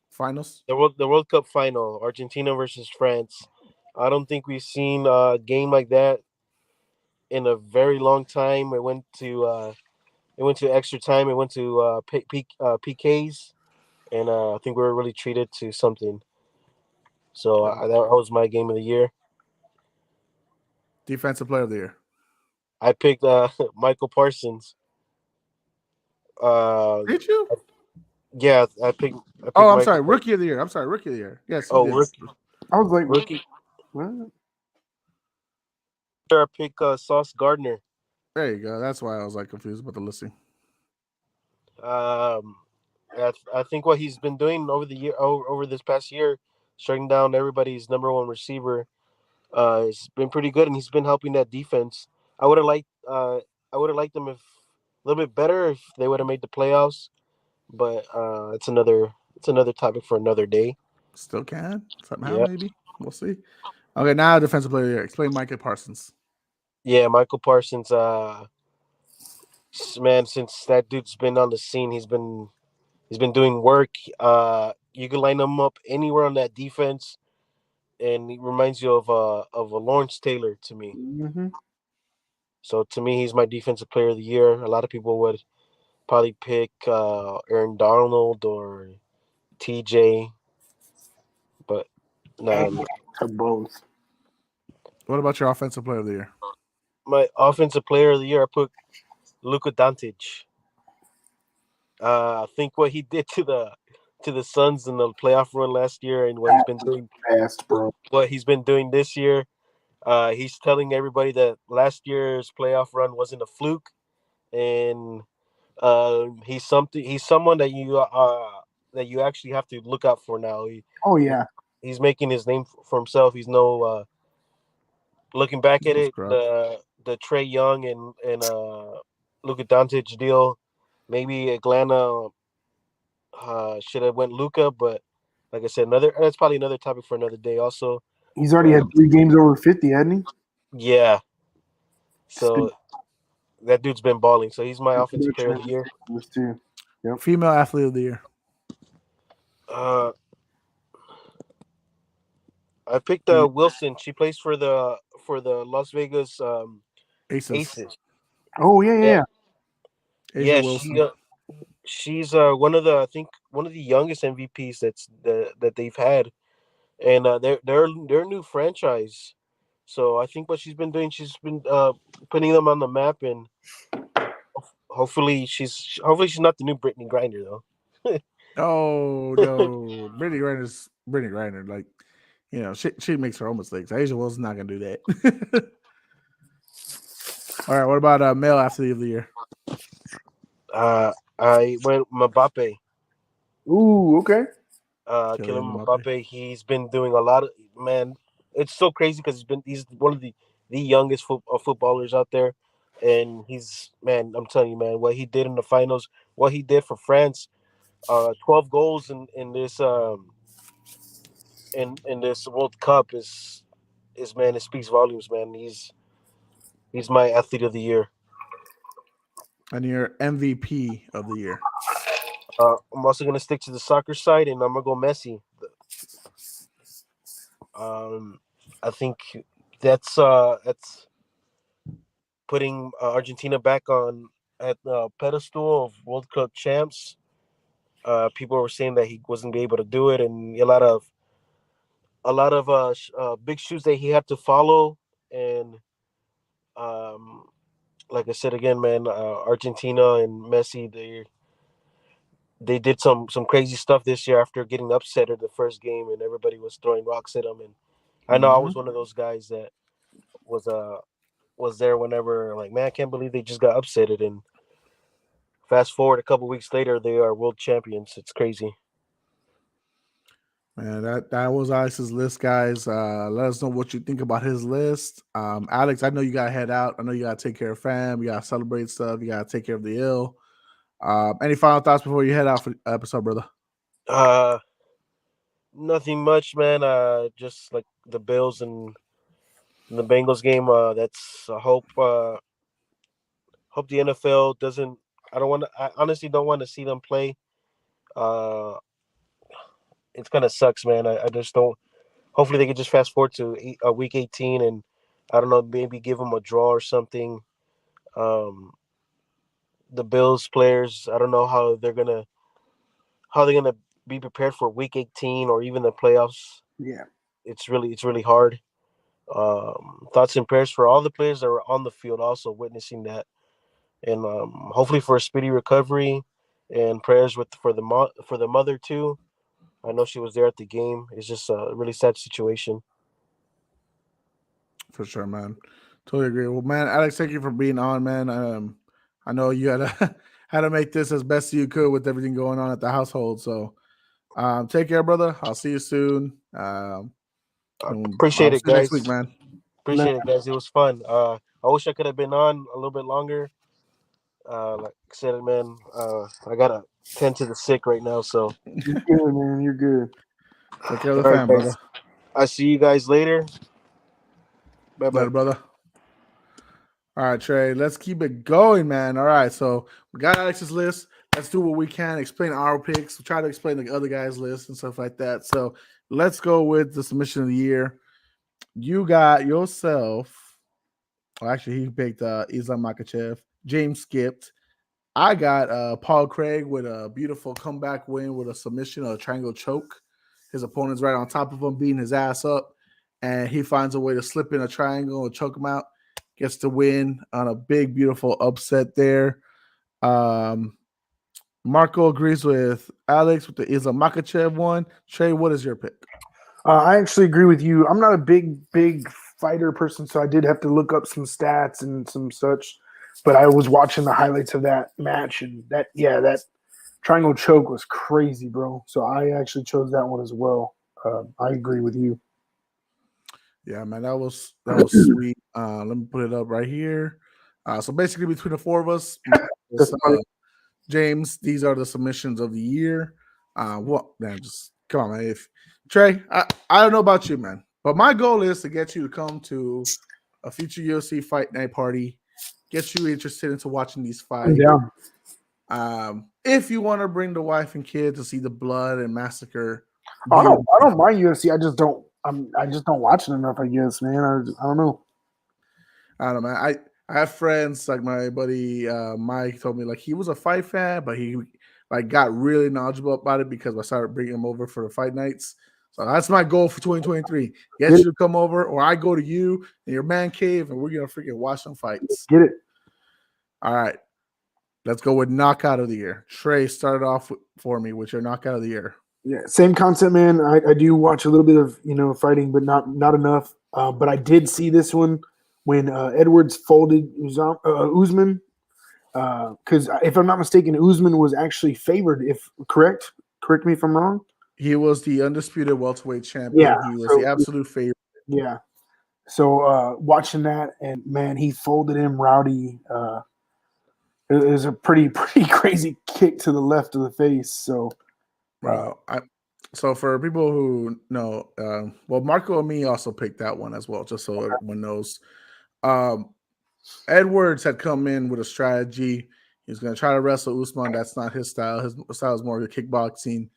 Finals. The World Cup final, Argentina versus France. I don't think we've seen a game like that in a very long time. It went to extra time. It went to PKs, and I think we were really treated to something. So that was my game of the year. Defensive player of the year. I picked Michael Parsons. Did you? Yeah, I picked. I'm sorry, rookie of the year. Rookie of the year. Yes. Rookie. I was like, rookie. What? I picked Sauce Gardner. There you go. That's why I was like confused about the listing. I think what he's been doing over this past year, striking down everybody's number one receiver, it's been pretty good, and he's been helping that defense. I would have liked them if a little bit better if they would have made the playoffs, but it's another topic for another day. Still can somehow, maybe we'll see. Okay, now defensive player of the year. Explain Michael Parsons. Yeah, Michael Parsons. Man, since that dude's been on the scene, he's been doing work. You can line him up anywhere on that defense, and he reminds you of a Lawrence Taylor to me. Mm-hmm. So to me, he's my defensive player of the year. A lot of people would probably pick Aaron Donald or TJ, but no. Both. What about your offensive player of the year? My offensive player of the year, I put Luka Doncic. I think what he did to the Suns in the playoff run last year, and what he's been doing, what he's been doing this year. He's telling everybody that last year's playoff run wasn't a fluke, and he's someone that you actually have to look out for now. He's making his name for himself. He's no looking back at it, the Trae Young and Luka Doncic deal. Maybe Atlanta should have went Luka, but like I said, that's probably another topic for another day. Also, he's already had 3 games over 50, hasn't he? Yeah. So that dude's been balling. So he's my offensive player of the year. Too. Yep. Female athlete of the year. I picked Wilson. She plays for the Las Vegas Aces. Aces. Oh yeah, yeah, Yeah, yeah. Asia yeah. Wilson. She's one of the I think one of the youngest MVPs that they've had, and they're a new franchise. So I think what she's been putting them on the map, and hopefully she's not the new Brittany Grinder though. Oh no, Brittany Griner. Like, she makes her own mistakes. Asia Wilson's not gonna do that. All right, what about male athlete of the year? I went Mbappe. Ooh, okay. Kylian Kylian Mbappe. Mbappe. He's been doing a lot of man. It's so crazy because he's one of the youngest footballers out there, and he's man. I'm telling you, man, what he did in the finals, what he did for France, 12 goals in this World Cup is man. It speaks volumes, man. He's my athlete of the year. And your MVP of the year. I'm also gonna stick to the soccer side, and I'm gonna go Messi. Um, I think that's putting Argentina back on at the pedestal of World Cup champs. People were saying that he wasn't be able to do it, and a lot of big shoes that he had to follow. And um, like I said again, man, Argentina and Messi, they did some crazy stuff this year after getting upset at the first game, and everybody was throwing rocks at them. And I know I Mm-hmm. was one of those guys that was was there whenever, like, man, I can't believe they just got upsetted. And fast forward a couple weeks later, they are world champions. It's crazy. Man, that was Alex's list, guys. Let us know what you think about his list. Alex, I know you gotta head out. I know you gotta take care of fam. You gotta celebrate stuff. You gotta take care of the ill. Any final thoughts before you head out for the episode, brother? Uh, Nothing much, man. Just like the Bills and the Bengals game. That's I hope the NFL doesn't. I don't want to. I honestly don't want to see them play. Uh, it's kind of sucks, man. I just don't. Hopefully, they can just fast forward to week 18, and I don't know, maybe give them a draw or something. Um, the Bills players, I don't know how they're gonna be prepared for week 18 or even the playoffs. Yeah. It's really hard. Thoughts and prayers for all the players that were on the field, also witnessing that, and hopefully for a speedy recovery, and prayers for the mother too. I know she was there at the game. It's just a really sad situation. For sure, man. Totally agree. Well, man, Alex, thank you for being on, man. I know you had to had to make this as best you could with everything going on at the household. So, take care, brother. I'll see you soon. And Appreciate I'll see it, you next week, guys. man. Man, Appreciate it, guys. It was fun. I wish I could have been on a little bit longer. Like I said, man, I gotta tend to the sick right now. So, you're good, man. You're good. Take care of all the right, fam, brother. guys. I see you guys later. Bye bye. Later, brother. All right, Trey, let's keep it going, man. All right, so we got Alex's list. Let's do what we can, explain our picks. We'll try to explain the other guys' list and stuff like that. So let's go with the submission of the year. You got yourself. Well, actually, he picked Islam Makachev. James skipped. I got Paul Craig with a beautiful comeback win with a submission, a triangle choke. His opponent's right on top of him, beating his ass up, and he finds a way to slip in a triangle and choke him out. Gets the win on a big, beautiful upset there. Um, Marco agrees with Alex with the Islam Makachev one. Trey, what is your pick? I actually agree with you. I'm not a big fighter person, so I did have to look up some stats and some such. But I was watching the highlights of that match, and that triangle choke was crazy, bro. So I actually chose that one as well. I agree with you. Yeah, man, that was sweet. Let me put it up right here. So basically, between the four of us, That's funny. James, these are the submissions of the year. What man? Just come on, man. If Trey, I don't know about you, man, but my goal is to get you to come to a future UFC fight night party, get you interested into watching these I'm fights. down. If you want to bring the wife and kid to see the blood and massacre, I don't mind UFC. I just don't I just don't watch it enough. I guess, man. I don't know. I don't know, man. I have friends like my buddy Mike told me like he was a fight fan, but he like got really knowledgeable about it because I started bringing him over for the fight nights. So that's my goal for 2023. Get you to come over, or I go to you in your man cave, and we're gonna freaking watch some fights. Get it? All right, let's go with knockout of the year. Trey, start off for me with your knockout of the year. Yeah, same concept, man. I do watch a little bit of fighting, but not enough. But I did see this one when Edwards folded Usman. Because if I'm not mistaken, Usman was actually favored. If correct me if I'm wrong. He was the undisputed welterweight champion. Yeah, He was the absolute favorite. Yeah. So watching that, and man, he folded him rowdy. It was a pretty crazy kick to the left of the face. So, wow. So for people who know, well, Marco and me also picked that one as well, just so everyone knows. Edwards had come in with a strategy. He was going to try to wrestle Usman. That's not his style. His style is more of kickboxing.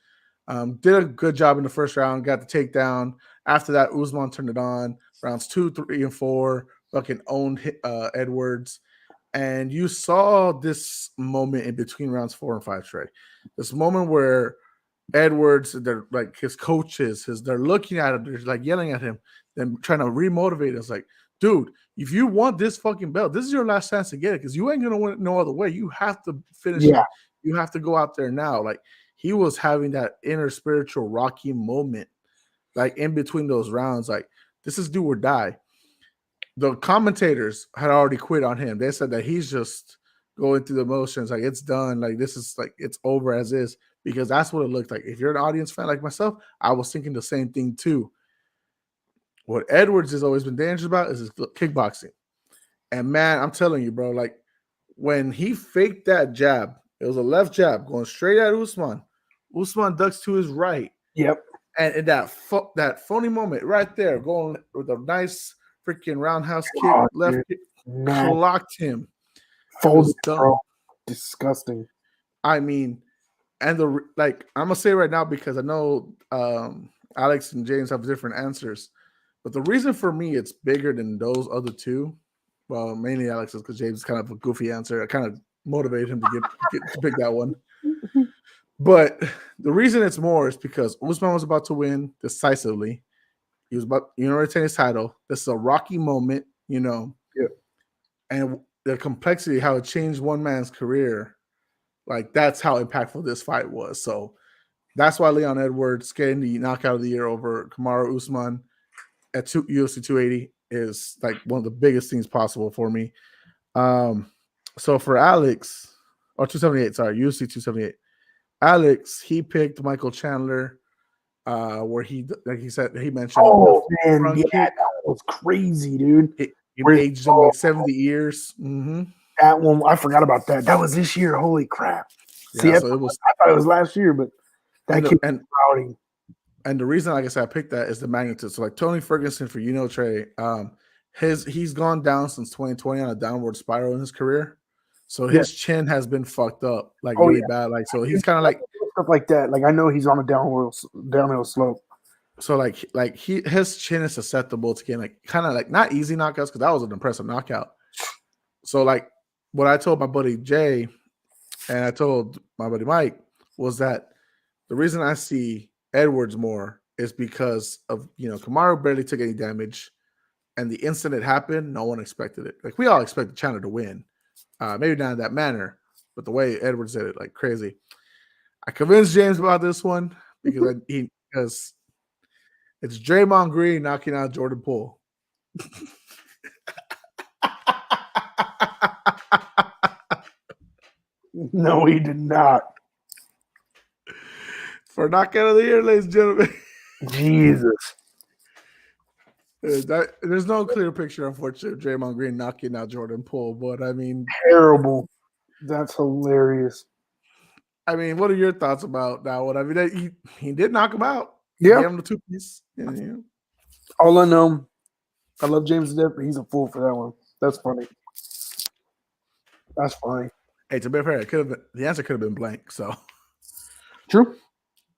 Did a good job in the first round, got the takedown. After that, Usman turned it on. Rounds 2, 3, and 4, fucking owned Edwards. And you saw this moment in between rounds 4 and 5, Trey. This moment where Edwards, they're like his coaches, they're looking at him, they're like yelling at him, then trying to remotivate us. Like, dude, if you want this fucking belt, this is your last chance to get it because you ain't gonna win it no other way. You have to finish it. You have to go out there now. Like, he was having that inner spiritual Rocky moment, like in between those rounds. Like, this is do or die. The commentators had already quit on him. They said that he's just going through the motions. Like, it's done. Like, this is like, it's over as is, because that's what it looked like. If you're an audience fan like myself, I was thinking the same thing too. What Edwards has always been dangerous about is his kickboxing. And man, I'm telling you, bro, like when he faked that jab, it was a left jab going straight at Usman. Usman ducks to his right. Yep. And in that phony moment right there, going with a nice freaking roundhouse kick, left kick, clocked him. Folded, bro. Disgusting. I mean, and I'm gonna say right now because I know Alex and James have different answers, but the reason for me it's bigger than those other two, well, mainly Alex's because James is kind of a goofy answer. I kind of motivated him to get to pick that one. But the reason it's more is because Usman was about to win decisively. He was about to retain his title. This is a rocky moment, Yeah. And the complexity, how it changed one man's career, like that's how impactful this fight was. So that's why Leon Edwards getting the knockout of the year over Kamaru Usman at UFC 280 is like one of the biggest things possible for me. So for Alex, or 278, sorry, UFC 278. Alex, he picked Michael Chandler, where he, like he said, he mentioned. Oh man, yeah, that was crazy, dude. He aged him like 70 years. Mm-hmm. That one, I forgot about that. That was this year. Holy crap! See, Yeah, I so it was. I thought it was last year, but that kid was rowdy. And the reason, like I said, I picked that is the magnitude. So, like Tony Ferguson, for Trey, he's gone down since 2020 on a downward spiral in his career. So his chin has been fucked up, like really bad. Like, so he's kind of like stuff like that. Like I know he's on a downhill slope. So his chin is susceptible to getting like kind of like not easy knockouts because that was an impressive knockout. So like what I told my buddy Jay and I told my buddy Mike was that the reason I see Edwards more is because of Kamaru barely took any damage, and the instant it happened, no one expected it. Like we all expected Chandler to win. Maybe not in that manner, but the way Edwards did it, like crazy. I convinced James about this one because it's Draymond Green knocking out Jordan Poole. No, he did not. For knockout of the year, ladies and gentlemen. Jesus. There's no clear picture, unfortunately, of Draymond Green knocking out Jordan Poole, but I mean, terrible. That's hilarious. I mean, what are your thoughts about that one? I mean, he did knock him out. Yeah, gave him the 2-piece. Yeah. All I know, I love James to death, but he's a fool for that one. That's funny. That's funny. Hey, to be fair, the answer could have been blank. So true.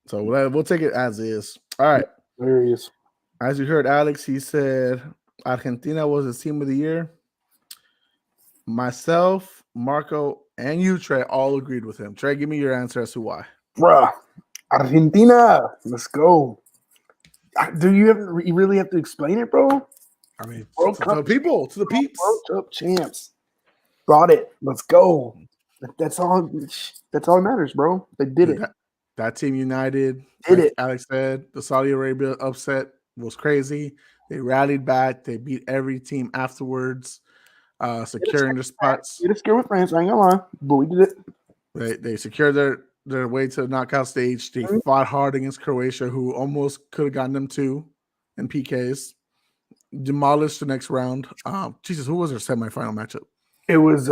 So we'll take it as is. All right. Hilarious. As you heard, Alex, he said Argentina was his team of the year. Myself, Marco, and you, Trey, all agreed with him. Trey, give me your answer as to why. Bruh, Argentina. Let's go. Do you really have to explain it, bro? I mean, World to Cup the people, to the peeps. World Cup champs. Brought it. Let's go. That's all. That's all that matters, bro. They did Dude, it. that team united. Did Like it. Alex said, the Saudi Arabia upset was crazy. They rallied back. They beat every team afterwards, securing their spots. Did it scare with France. I ain't gonna lie, but we did it. They secured their way to the knockout stage. They fought hard against Croatia, who almost could have gotten them too in PKs. Demolished the next round. Jesus, who was their semifinal matchup? It was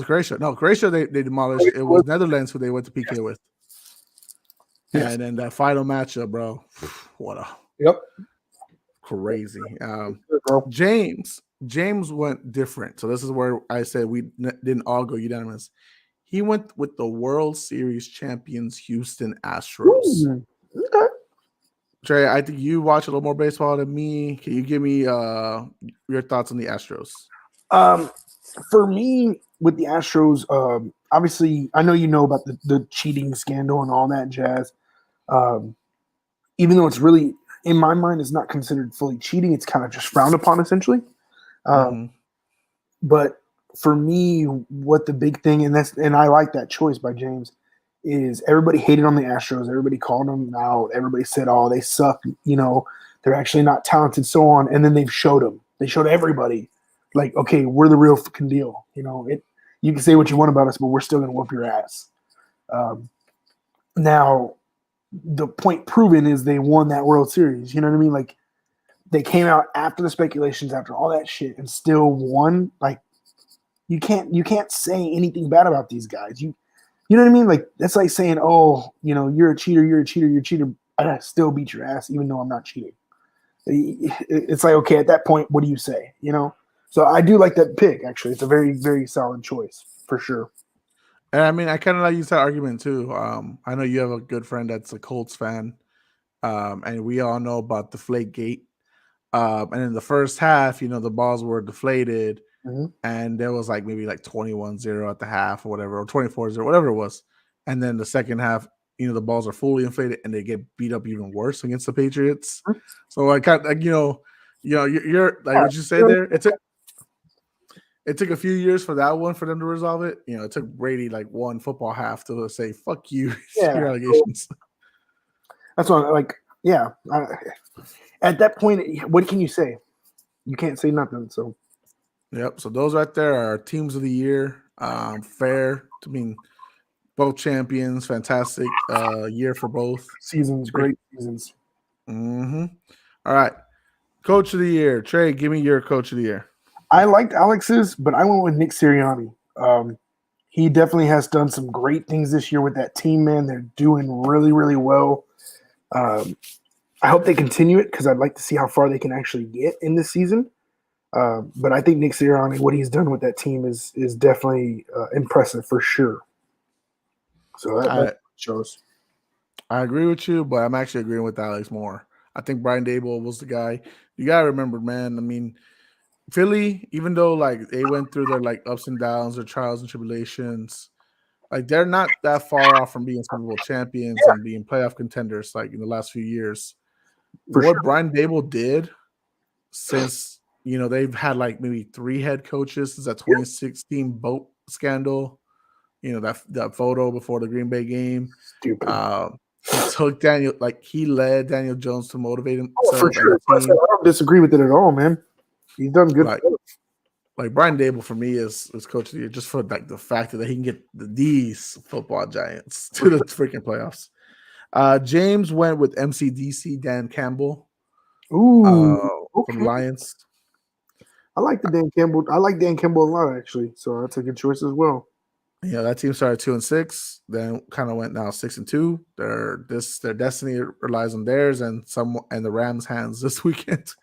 Croatia. No, Croatia they demolished. It was Netherlands who they went to PK with. Yes. And then that final matchup, bro. What a crazy. James went different. So this is where I said we didn't all go unanimous. He went with the World Series champions Houston Astros. Okay. Trey, I think you watch a little more baseball than me. Can you give me your thoughts on the Astros? For me, with the Astros, obviously, I know you know about the cheating scandal and all that jazz. Even though it's really, in my mind, it's not considered fully cheating. It's kind of just frowned upon, essentially. But for me, what the big thing, and I like that choice by James, is everybody hated on the Astros. Everybody called them out. Everybody said, "Oh, they suck." They're actually not talented, so on. And then they've showed them. They showed everybody, like, okay, we're the real fucking deal. You can say what you want about us, but we're still gonna whoop your ass. Now, the point proven is they won that World Series. You know what I mean? Like, they came out after the speculations, after all that shit, and still won. Like, you can't say anything bad about these guys. You know what I mean? Like, that's like saying, oh, you're a cheater, you're a cheater, you're a cheater. I still beat your ass, even though I'm not cheating. It's like, okay, at that point, what do you say? So I do like that pick. Actually, it's a very, very solid choice for sure. And I mean, I kind of like use that argument too. I know you have a good friend that's a Colts fan, and we all know about Deflate Gate. And in the first half, the balls were deflated, and there was maybe 21-0 at the half or whatever, or 24-0, whatever it was. And then the second half, the balls are fully inflated and they get beat up even worse against the Patriots. So I kind of you're like what you say there. It took a few years for that one for them to resolve it. It took Brady one football half to say "fuck you," your allegations. That's what at that point, what can you say? You can't say nothing. So, yep. So those right there are teams of the year. Fair. I mean, both champions. Fantastic year for both seasons. Great seasons. All right. Coach of the year. Trey, give me your coach of the year. I liked Alex's, but I went with Nick Sirianni. He definitely has done some great things this year with that team, man. They're doing really, really well. I hope they continue it because I'd like to see how far they can actually get in this season. But I think Nick Sirianni, what he's done with that team is definitely impressive for sure. So that shows. I agree with you, but I'm actually agreeing with Alex more. I think Brian Daboll was the guy. You gotta remember, man. I mean, Philly, even though they went through their ups and downs, their trials and tribulations, they're not that far off from being Super Bowl champions and being playoff contenders in the last few years. Brian Daboll did since they've had maybe 3 head coaches since that 2016 boat scandal. That photo before the Green Bay game. Stupid. He took Daniel, he led Daniel Jones to motivate himself. For sure. I don't disagree with it at all, man. He's done good. Brian Daboll for me is coach of the year just for the fact that he can get these football giants to the freaking playoffs. James went with MCDC Dan Campbell. Ooh, from the Lions. I like the Dan Campbell. I like Dan Campbell a lot actually, so that's a good choice as well. Yeah, that team started 2-6, then kind of went now 6-2. Their destiny relies on theirs and the Rams' hands this weekend.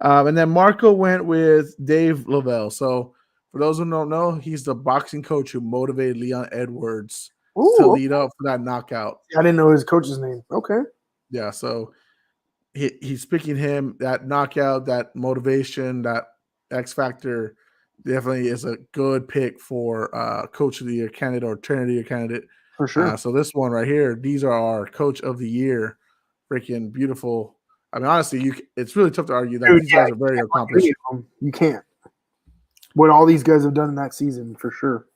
And then Marco went with Dave Lavelle. So for those who don't know, he's the boxing coach who motivated Leon Edwards to lead up for that knockout. I didn't know his coach's name. Okay. Yeah, so he's picking him. That knockout, that motivation, that X factor definitely is a good pick for coach of the year candidate or trainer of the year candidate. For sure. So this one right here, these are our coach of the year. Freaking beautiful. I mean, honestly, it's really tough to argue that Dude, these guys are very accomplished. You can't. What all these guys have done in that season, for sure.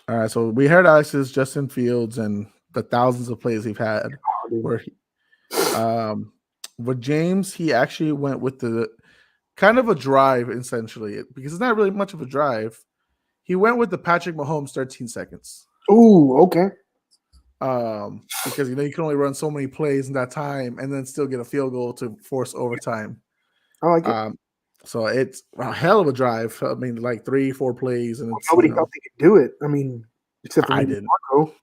All right, so we heard Alex's Justin Fields and the thousands of plays he's had. Where with James, he actually went with the kind of a drive, essentially, because it's not really much of a drive. He went with the Patrick Mahomes 13 seconds. Ooh, okay. Because you can only run so many plays in that time and then still get a field goal to force overtime. I like it. So it's a hell of a drive. I mean, like 3-4 plays, and it's, nobody thought they could do it. I mean, except for I maybe did. Marco.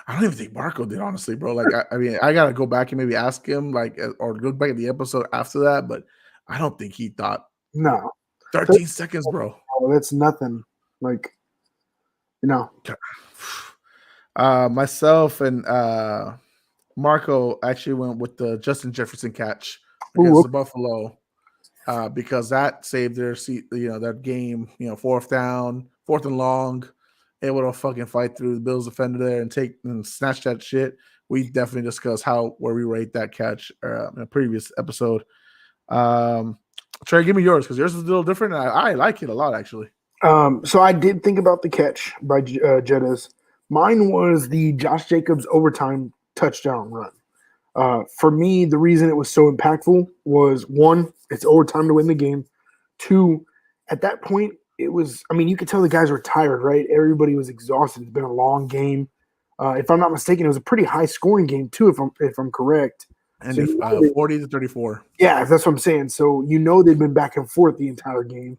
I don't even think Marco did, honestly, bro. Like, I mean, I gotta go back and maybe ask him, like, or look back at the episode after that. But I don't think he thought No, 13 seconds, bro. That's nothing. Like, Myself and Marco actually went with the Justin Jefferson catch against the Buffalo. Because that saved their seat, that game, fourth and long, able to fucking fight through the Bills defender there and snatch that shit. We definitely discussed where we rate that catch in a previous episode. Trey, give me yours because yours is a little different. I like it a lot, actually. So I did think about the catch by Jettas. Mine was the Josh Jacobs overtime touchdown run. For me, the reason it was so impactful was, one, it's overtime to win the game. Two, at that point, it was, I mean, you could tell the guys were tired, right? Everybody was exhausted. It's been a long game. If I'm not mistaken, it was a pretty high scoring game too, if I'm correct. And 40-34. Yeah, that's what I'm saying. So they'd been back and forth the entire game.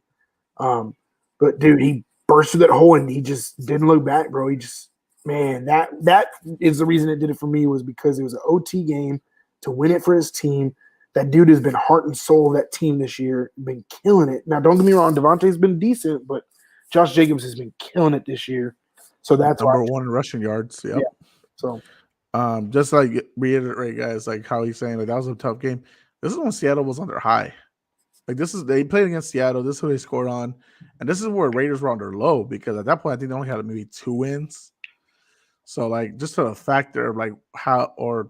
But dude, he burst through that hole and he just didn't look back, bro. He just, man, that is the reason it did it for me, was because it was an OT game to win it for his team. That dude has been heart and soul of that team this year, been killing it. Now, don't get me wrong, Devontae's been decent, but Josh Jacobs has been killing it this year. So that's number one in rushing yards. Yep. Yeah. So, just like reiterate, guys, like how he's saying, like, that was a tough game. This is when Seattle was on their high. Like, they played against Seattle. This is who they scored on, and this is where Raiders were on their low, because at that point I think they only had maybe 2 wins. So, like, just to the factor of, like,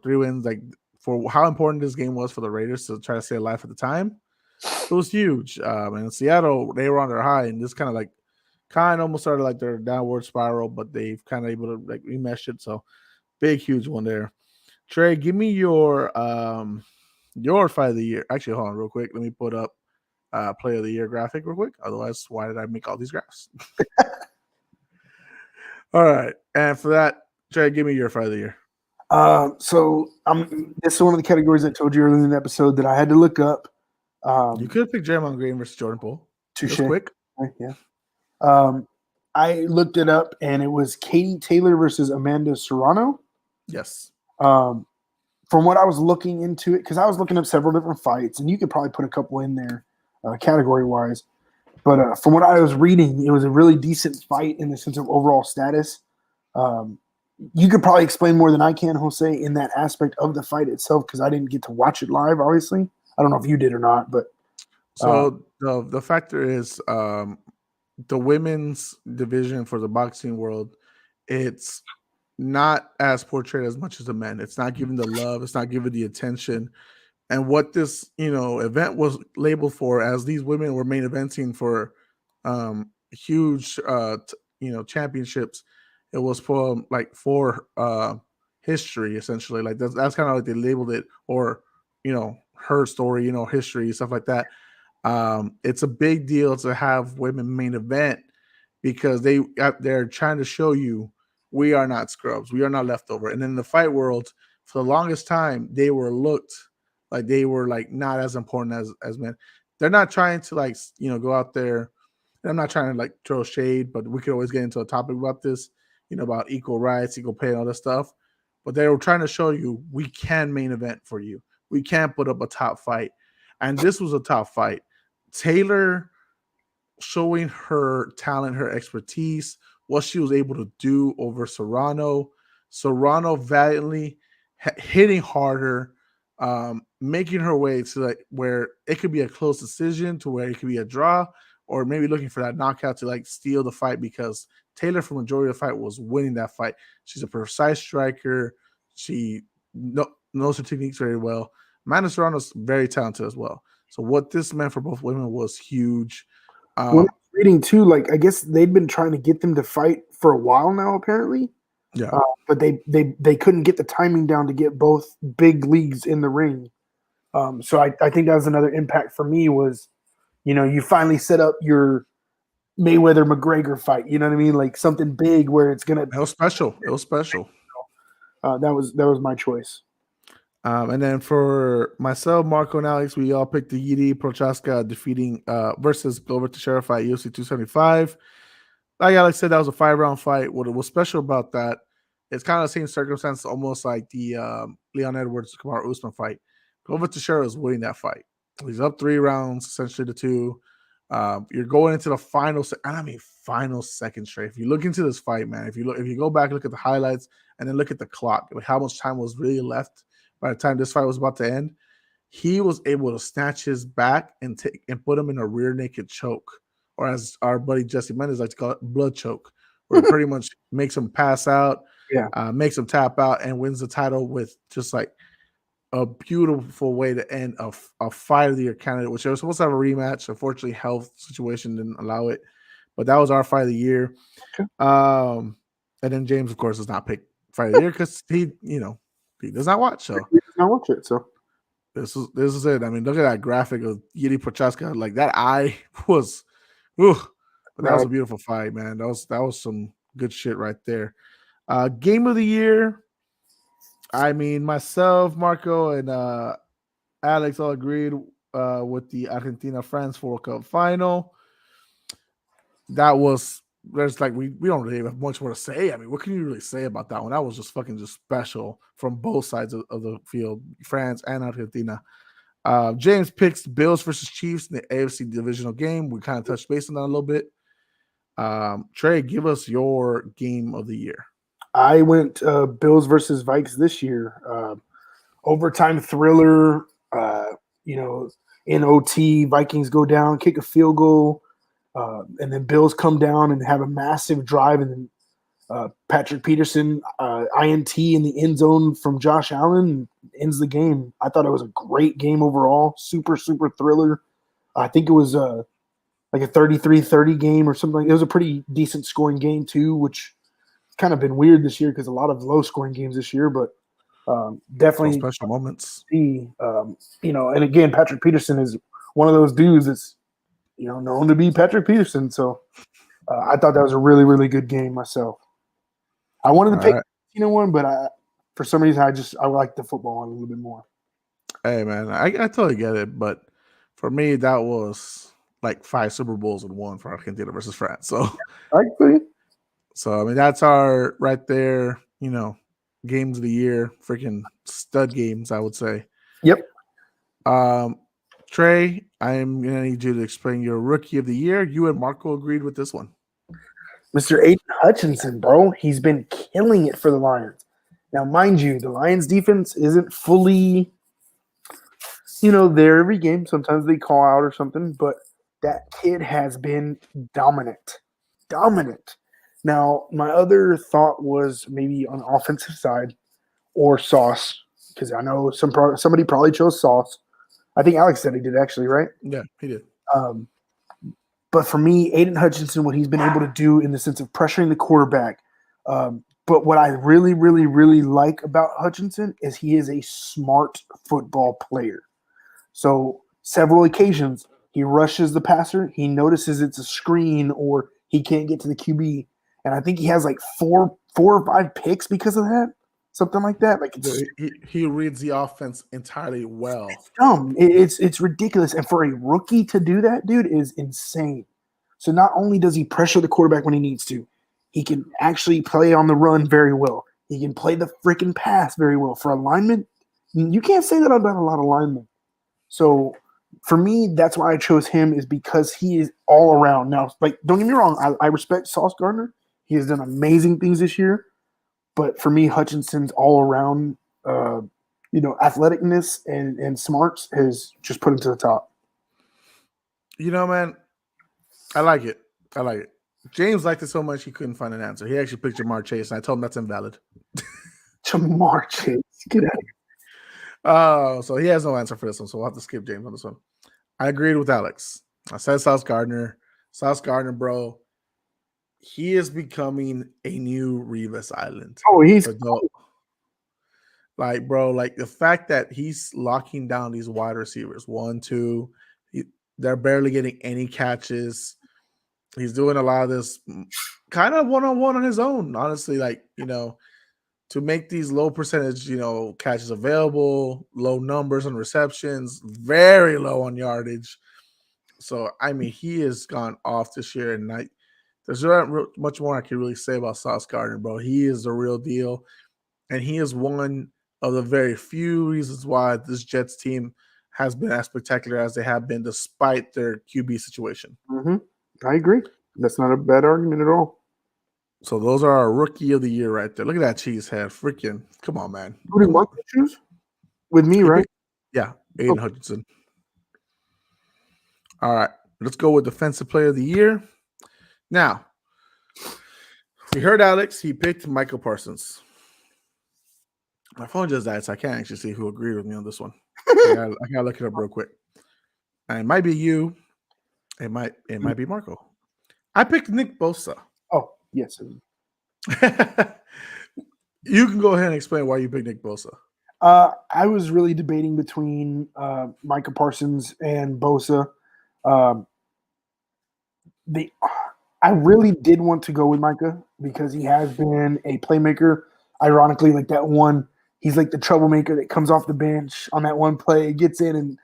3 wins, like, for how important this game was for the Raiders to try to stay alive at the time, it was huge. And Seattle, they were on their high, and this kind of almost started like their downward spiral, but they've kind of able to like remesh it. So big, huge one there. Trey, give me your fight of the year. Actually, hold on real quick. Let me put up play of the year graphic real quick. Otherwise, why did I make all these graphs? All right. And for that, Trey, give me your fight of the year. So this is one of the categories I told you earlier in the episode that I had to look up. You could have picked Draymond Green versus Jordan Poole. Touche. Quick. Yeah. I looked it up, and it was Katie Taylor versus Amanda Serrano. Yes. From what I was looking into it, because I was looking up several different fights, and you could probably put a couple in there category-wise. But from what I was reading, it was a really decent fight in the sense of overall status. You could probably explain more than I can, Jose, in that aspect of the fight itself, because I didn't get to watch it live, obviously. I don't know if you did or not, but so the factor is the women's division for the boxing world, it's not as portrayed as much as the men. It's not given the love, it's not given the attention. And what this event was labeled for, as these women were main eventing for huge championships, it was for history, essentially. Like that's kind of like they labeled it, or her story, history, stuff like that. It's a big deal to have women main event, because they're trying to show you we are not scrubs, we are not leftover. And in the fight world, for the longest time, they were looked like they were like not as important as men. They're not trying to go out there. And I'm not trying to throw shade, but we could always get into a topic about this, about equal rights, equal pay, and all this stuff. But they were trying to show you we can main event for you. We can put up a top fight. And this was a top fight. Taylor showing her talent, her expertise, what she was able to do over Serrano. Serrano valiantly hitting harder, making her way to like where it could be a close decision to where it could be a draw, or maybe looking for that knockout to like steal the fight because Taylor for majority of the fight was winning that fight. She's a precise striker. She knows her techniques very well. Amanda Serrano's very talented as well. So what this meant for both women was huge. When I was reading too, like I guess they'd been trying to get them to fight for a while now, apparently. Yeah. But they couldn't get the timing down to get both big leagues in the ring. So I think that was another impact for me was, you finally set up your Mayweather McGregor fight. You know what I mean? Like something big where it's gonna. It was special. It was special. That was my choice. And then for myself, Marco, and Alex, we all picked the Yidi Prochaska defeating versus Glover Teixeira fight, UFC 275. Like Alex said, that was a 5-round fight. What was special about that, it's kind of the same circumstance, almost like the Leon Edwards Kamaru Usman fight. Glover Teixeira is winning that fight. He's up 3 rounds, essentially to 2. You're going into the final second straight. If you look into this fight, man, if you go back, look at the highlights, and then look at the clock, like how much time was really left by the time this fight was about to end, he was able to snatch his back and put him in a rear naked choke, or as our buddy Jesse Mendez likes to call it, blood choke, where it pretty much makes him pass out, makes him tap out, and wins the title with just like a beautiful way to end a fight of the year candidate, which they were supposed to have a rematch. Unfortunately, health situation didn't allow it, but that was our fight of the year. Okay. And then James, of course, does not pick fight of the year because he does not watch. So he does not watch it. So this is it. I mean, look at that graphic of Yuri Prochaska. Like that eye was, but that was a beautiful fight, man. That was some good shit right there. Game of the year. I mean, myself, Marco, and Alex all agreed with the Argentina-France World Cup final. That was we don't really have much more to say. I mean, what can you really say about that one? That was just special from both sides of the field, France and Argentina. James picks Bills versus Chiefs in the AFC divisional game. We kind of touched base on that a little bit. Trey, give us your game of the year. I went Bills versus Vikes this year. Overtime thriller, in OT, Vikings go down, kick a field goal, and then Bills come down and have a massive drive, and then Patrick Peterson, INT in the end zone from Josh Allen ends the game. I thought it was a great game overall, super, super thriller. I think it was like a 33-30 game or something. It was a pretty decent scoring game too, which kind of been weird this year because a lot of low scoring games this year, but definitely special moments. And again, Patrick Peterson is one of those dudes that's known to be Patrick Peterson. So I thought that was a really, really good game myself. I wanted to pick one, but for some reason I like the football one a little bit more. Hey man, I totally get it, but for me that was like 5 Super Bowls in one for Argentina versus France. So I agree. So, I mean, that's our right there, games of the year, freaking stud games, I would say. Yep. Trey, I'm going to need you to explain your rookie of the year. You and Marco agreed with this one. Mr. Aiden Hutchinson, bro. He's been killing it for the Lions. Now, mind you, the Lions defense isn't fully, there every game. Sometimes they call out or something, but that kid has been dominant. Dominant. Now, my other thought was maybe on the offensive side or Sauce, because I know somebody probably chose Sauce. I think Alex said he did actually, right? Yeah, he did. But for me, Aiden Hutchinson, what he's been able to do in the sense of pressuring the quarterback. But what I really, really, really like about Hutchinson is he is a smart football player. So several occasions, he rushes the passer. He notices it's a screen or he can't get to the QB. And I think he has like four or 5 picks because of that, something like that. Like he reads the offense entirely well. It's dumb. It's ridiculous. And for a rookie to do that, dude, is insane. So not only does he pressure the quarterback when he needs to, he can actually play on the run very well. He can play the freaking pass very well. For a lineman, you can't say that about a lot of linemen. So for me, that's why I chose him, is because he is all around. Now, like, don't get me wrong, I respect Sauce Gardner. He has done amazing things this year. But for me, Hutchinson's all around, athleticness and smarts has just put him to the top. Man, I like it. James liked it so much he couldn't find an answer. He actually picked Jamar Chase, and I told him that's invalid. Jamar Chase, get out of here. So he has no answer for this one, so we'll have to skip James on this one. I agreed with Alex. I said Sauce Gardner. Sauce Gardner, bro, he is becoming a new Revis Island. Oh, he's like, bro, like the fact that he's locking down these wide receivers, 1, 2, they're barely getting any catches. He's doing a lot of this kind of one-on-one on his own, honestly, like, to make these low percentage, catches available, low numbers on receptions, very low on yardage. So, I mean, he has gone off this year, and there's not much more I can really say about Sauce Gardner, bro. He is the real deal, and he is one of the very few reasons why this Jets team has been as spectacular as they have been despite their QB situation. Mm-hmm. I agree. That's not a bad argument at all. So those are our rookie of the year right there. Look at that cheese head. Freaking, come on, man. Who did Marco choose? With me, right? Yeah, Aiden Hutchinson. All right, let's go with Defensive Player of the Year. Now, we heard Alex. He picked Michael Parsons. My phone just died, so I can't actually see who agreed with me on this one. I gotta look it up real quick. And it might be you. It might be Marco. I picked Nick Bosa. Oh, yes. You can go ahead and explain why you picked Nick Bosa. I was really debating between Micah Parsons and Bosa. I really did want to go with Micah because he has been a playmaker. Ironically, like that one, he's like the troublemaker that comes off the bench on that one play, gets in and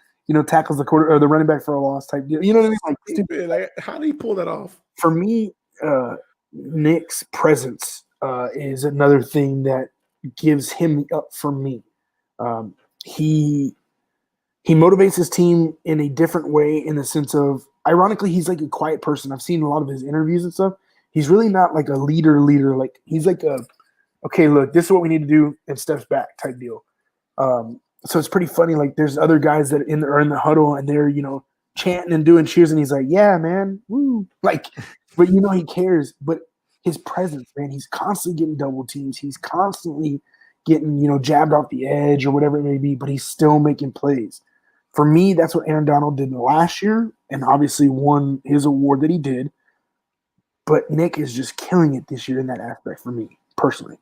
tackles the quarter or the running back for a loss type deal. You know what I mean? Like, stupid. Like, how do you pull that off? For me, Nick's presence is another thing that gives him up for me. He motivates his team in a different way in the sense of, ironically, he's like a quiet person. I've seen a lot of his interviews and stuff. He's really not like a leader. Like he's like okay, look, this is what we need to do and steps back type deal. So it's pretty funny. Like there's other guys that are in the huddle and they're, chanting and doing cheers. And he's like, yeah, man, woo. Like, but he cares. But his presence, man, he's constantly getting double teams. He's constantly getting, jabbed off the edge or whatever it may be, but he's still making plays. For me, that's what Aaron Donald did last year and obviously won his award that he did. But Nick is just killing it this year in that aspect for me, personally.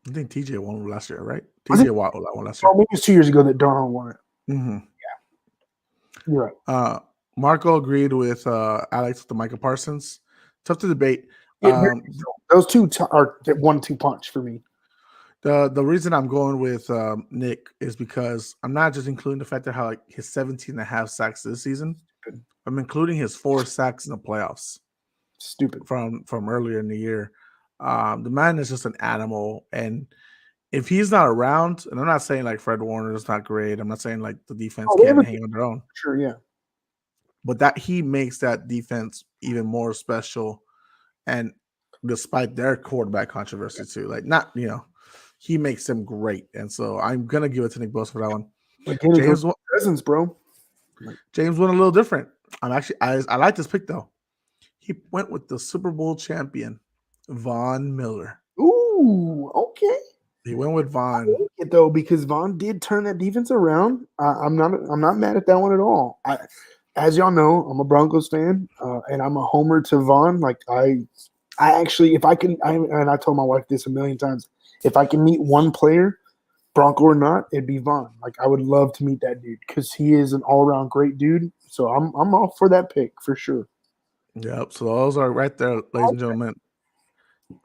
I think TJ won last year, right? TJ Watt won last year. Maybe it was 2 years ago that Donald won it. Mm-hmm. Yeah. You're right. Marco agreed with Alex with the Michael Parsons. Tough to debate. Those two are 1-2 punch for me. The reason I'm going with Nick is because I'm not just including the fact that how his 17.5 sacks this season. I'm including his 4 sacks in the playoffs. Stupid. From earlier in the year. The man is just an animal, and if he's not around, and I'm not saying like Fred Warner is not great. I'm not saying like the defense can't hang on their own. Sure, yeah. But that he makes that defense even more special, and despite their quarterback controversy too, like he makes them great, and so I'm gonna give it to Nick Bosa for that one. James presence, bro. James went a little different. I like this pick though. He went with the Super Bowl champion, Von Miller. Ooh, okay. He went with Von. I like it though because Von did turn that defense around. I'm not mad at that one at all. As y'all know, I'm a Broncos fan, and I'm a homer to Von. Like I actually, if I can, and I told my wife this a million times, if I can meet one player, Bronco or not, it'd be Von. Like I would love to meet that dude because he is an all around great dude. So I'm all for that pick for sure. Yep. So those are right there, ladies and gentlemen.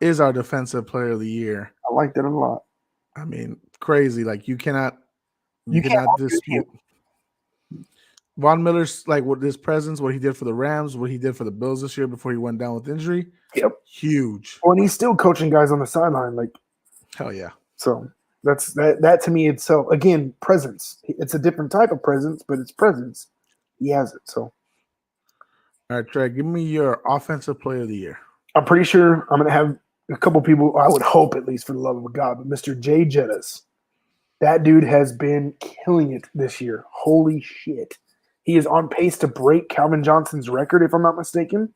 Is our Defensive Player of the Year. I like that a lot. I mean, crazy. Like you cannot dispute Von Miller's like what his presence, what he did for the Rams, what he did for the Bills this year before he went down with injury. Yep. Huge. Well, and he's still coaching guys on the sideline. Like, hell yeah. So that to me itself, again, presence. It's a different type of presence, but it's presence. He has it. So. All right, Trey, give me your Offensive Player of the Year. I'm pretty sure I'm going to have a couple people, I would hope at least for the love of God, but Mr. Jay Jettis. That dude has been killing it this year. Holy shit. He is on pace to break Calvin Johnson's record, if I'm not mistaken.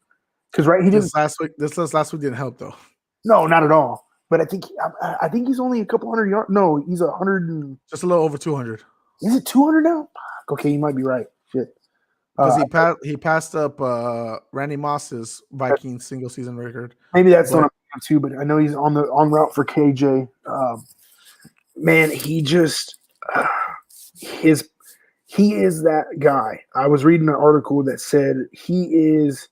Because he didn't. This last week didn't help though. No, not at all. But I think he's only a couple hundred yards. No, he's 100. Just a little over 200. Is it 200 now? Fuck, okay, you might be right. Shit. Because he passed up Randy Moss's Vikings single season record. Maybe that's what I'm too. But I know he's on route for KJ. Man, he just he is that guy. I was reading an article that said he is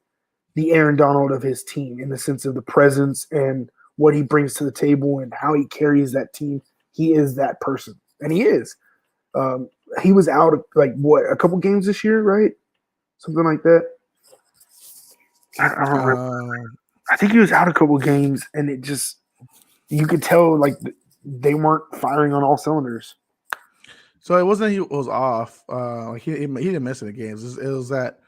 the Aaron Donald of his team in the sense of the presence and what he brings to the table and how he carries that team. He is that person, and he is. He was out like a couple games this year, right? Something like that. I don't remember. I think he was out a couple games, and it just you could tell like they weren't firing on all cylinders. So it wasn't he was off. He didn't miss any games. It was that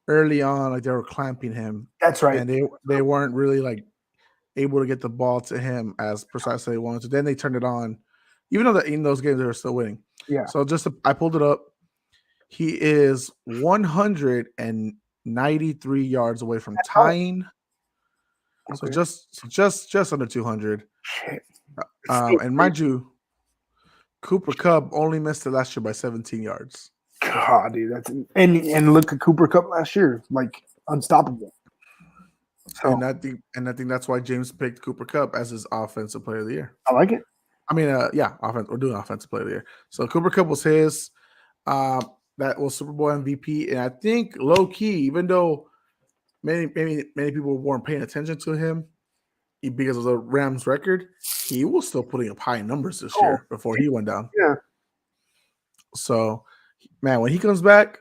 early on, like they were clamping him. That's right. And they weren't really like able to get the ball to him as precisely they wanted to. Then they turned it on, even though in those games they were still winning. Yeah. So I pulled it up. He is 193 yards away from tying. Okay. So just under 200. Shit. And mind you, Cooper Kupp only missed it last year by 17 yards. God, dude, and look at Cooper Kupp last year, like unstoppable. So, and I think that's why James picked Cooper Kupp as his offensive player of the year. I like it. I mean, offense. We're doing offensive player of the year. So Cooper Kupp was his. That was Super Bowl MVP, and I think low key, even though many people weren't paying attention to him because of the Rams record, he was still putting up high numbers this year before he went down. Yeah. So, man, when he comes back,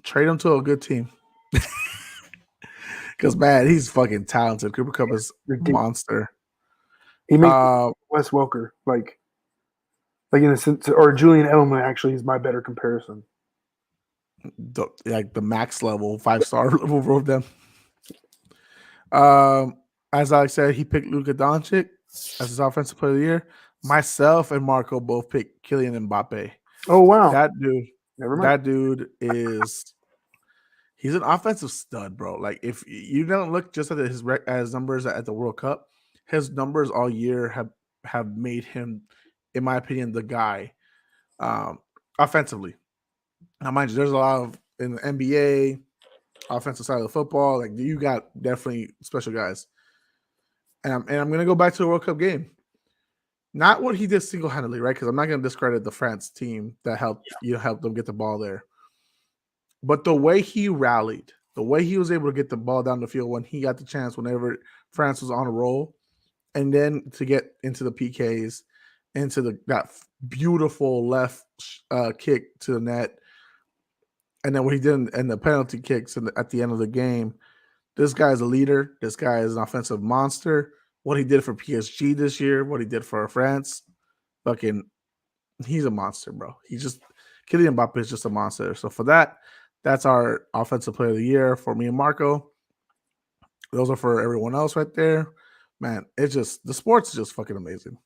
trade him to a good team. Because, man, he's fucking talented. Cooper Kupp is a monster. He makes Wes Welker, like in a sense, or Julian Edelman actually is my better comparison. The max level, 5-star level of them. As Alex said, he picked Luka Doncic as his offensive player of the year. Myself and Marco both picked Kylian Mbappe. Oh wow, that dude he's an offensive stud, bro. Like if you don't look just at his numbers at the World Cup, his numbers all year have made him, in my opinion, the guy offensively. Now, mind you, there's a lot of in the NBA offensive side of the football. Like you got definitely special guys. And I'm gonna go back to the World Cup game. Not what he did single-handedly, right? Because I'm not gonna discredit the France team that helped them get the ball there. But the way he rallied, the way he was able to get the ball down the field when he got the chance, whenever France was on a roll, and then to get into the PKs, into that beautiful left kick to the net, and then what he did in the penalty kicks at the end of the game. This guy is a leader. This guy is an offensive monster. What he did for PSG this year, what he did for France, he's a monster, bro. Kylian Mbappe is just a monster. So for that's our offensive player of the year for me and Marco. Those are for everyone else right there. Man, the sports is just fucking amazing.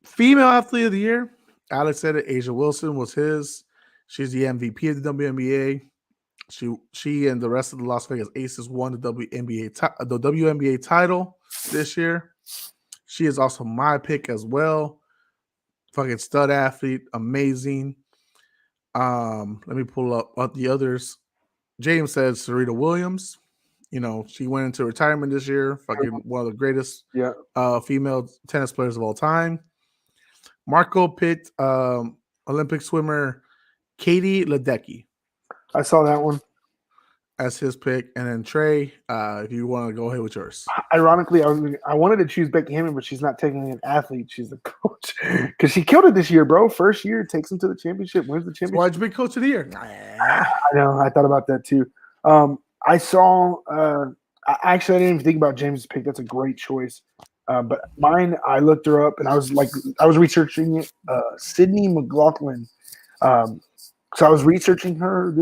Female athlete of the year, Alex said it, Asia Wilson was his. She's the MVP of the WNBA. She and the rest of the Las Vegas Aces won the WNBA title this year. She is also my pick as well. Fucking stud athlete, amazing. Let me pull up the others. James said Serena Williams. You know, she went into retirement this year. Fucking one of the greatest female tennis players of all time. Marco picked Olympic swimmer Katie Ledecky. I saw that one as his pick, and then Trey, if you want to go ahead with yours. Ironically, I wanted to choose Becky Hammond, but she's not technically an athlete; she's a coach because she killed it this year, bro. First year, takes them to the championship, wins the championship. Why'd you be coach of the year? I know. I thought about that too. I saw. I didn't even think about James's pick. That's a great choice. But mine, I looked her up, and I was researching it. Sydney McLaughlin. So I was researching her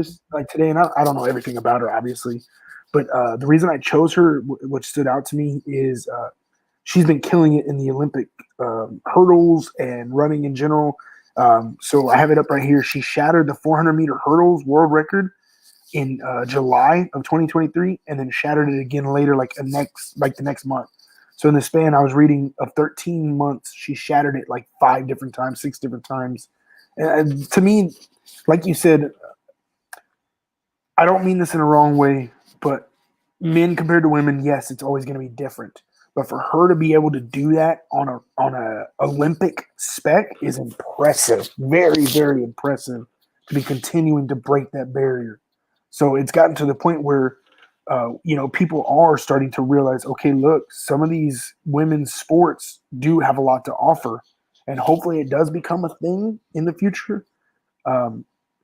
today, and I don't know everything about her, obviously. But the reason I chose her, what stood out to me, is she's been killing it in the Olympic hurdles and running in general. So I have it up right here. She shattered the 400-meter hurdles world record in July of 2023, and then shattered it again later, like the next month. So in the span I was reading of 13 months, she shattered it like 5 different times, 6 different times. And to me, like you said, I don't mean this in a wrong way, but men compared to women, yes, it's always going to be different. But for her to be able to do that on a Olympic spec is impressive. Very, very impressive to be continuing to break that barrier. So it's gotten to the point where, people are starting to realize, okay, look, some of these women's sports do have a lot to offer, and hopefully it does become a thing in the future.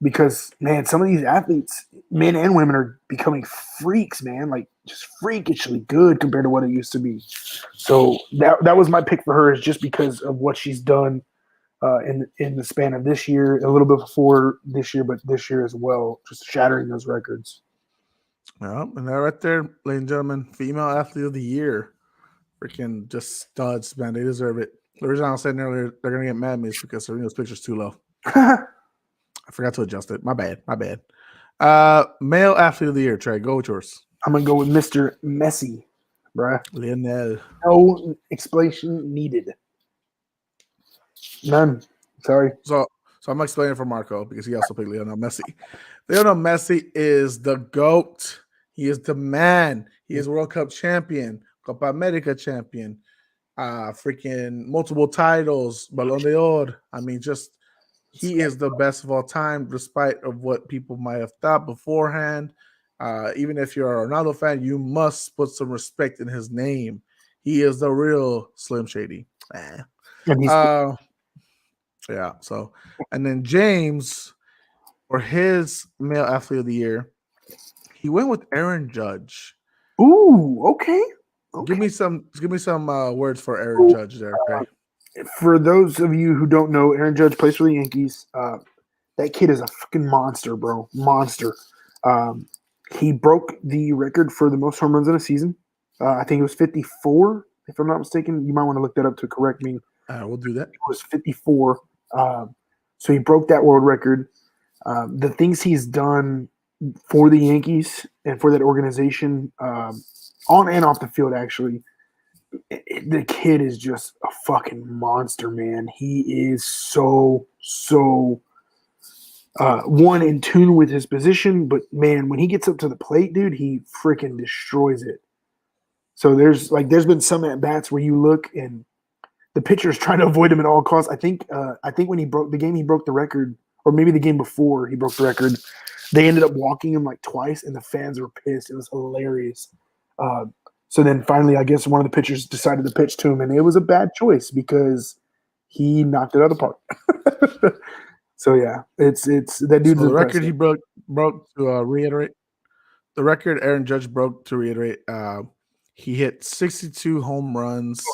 Because man, some of these athletes, men and women, are becoming freaks, man, like just freakishly good compared to what it used to be. So that was my pick for her, is just because of what she's done in the span of this year, a little bit before this year, but this year as well, just shattering those records. Yeah, and that right there, ladies and gentlemen, female athlete of the year. Freaking just studs, man. They deserve it. The reason I was saying earlier they're gonna get mad at me is because Serena's picture's too low. I forgot to adjust it. My bad. Male athlete of the year, Trey. Go with yours. I'm gonna go with Mr. Messi, bruh. Lionel. No explanation needed. None. Sorry. So I'm explaining for Marco because he also picked Lionel Messi. Lionel Messi is the GOAT. He is the man. He is World Cup champion, Copa America champion, freaking multiple titles, Ballon d'Or. I mean, just he is the best of all time, despite of what people might have thought beforehand. Even if you're a Ronaldo fan, you must put some respect in his name. He is the real Slim Shady. Yeah. So, and then James, for his male athlete of the year, he went with Aaron Judge. Ooh, okay. Give me some words for Aaron Judge there. Okay? For those of you who don't know, Aaron Judge plays for the Yankees. That kid is a fucking monster, bro. Monster. He broke the record for the most home runs in a season. I think it was 54, if I'm not mistaken. You might want to look that up to correct me. We'll do that. It was 54. So he broke that world record. The things he's done for the Yankees and for that organization, on and off the field, actually, the kid is just a fucking monster, man. He is so one in tune with his position, but man, when he gets up to the plate, dude, he freaking destroys it. So there's been some at bats where you look and the pitcher's trying to avoid him at all costs. I think when he broke the record, or maybe the game before he broke the record, they ended up walking him like twice, and the fans were pissed. It was hilarious. So then finally, I guess one of the pitchers decided to pitch to him, and it was a bad choice because he knocked it out of the park. So yeah, it's that dude's so the impressive. record he broke to reiterate. The record Aaron Judge broke to reiterate. He hit 62 home runs,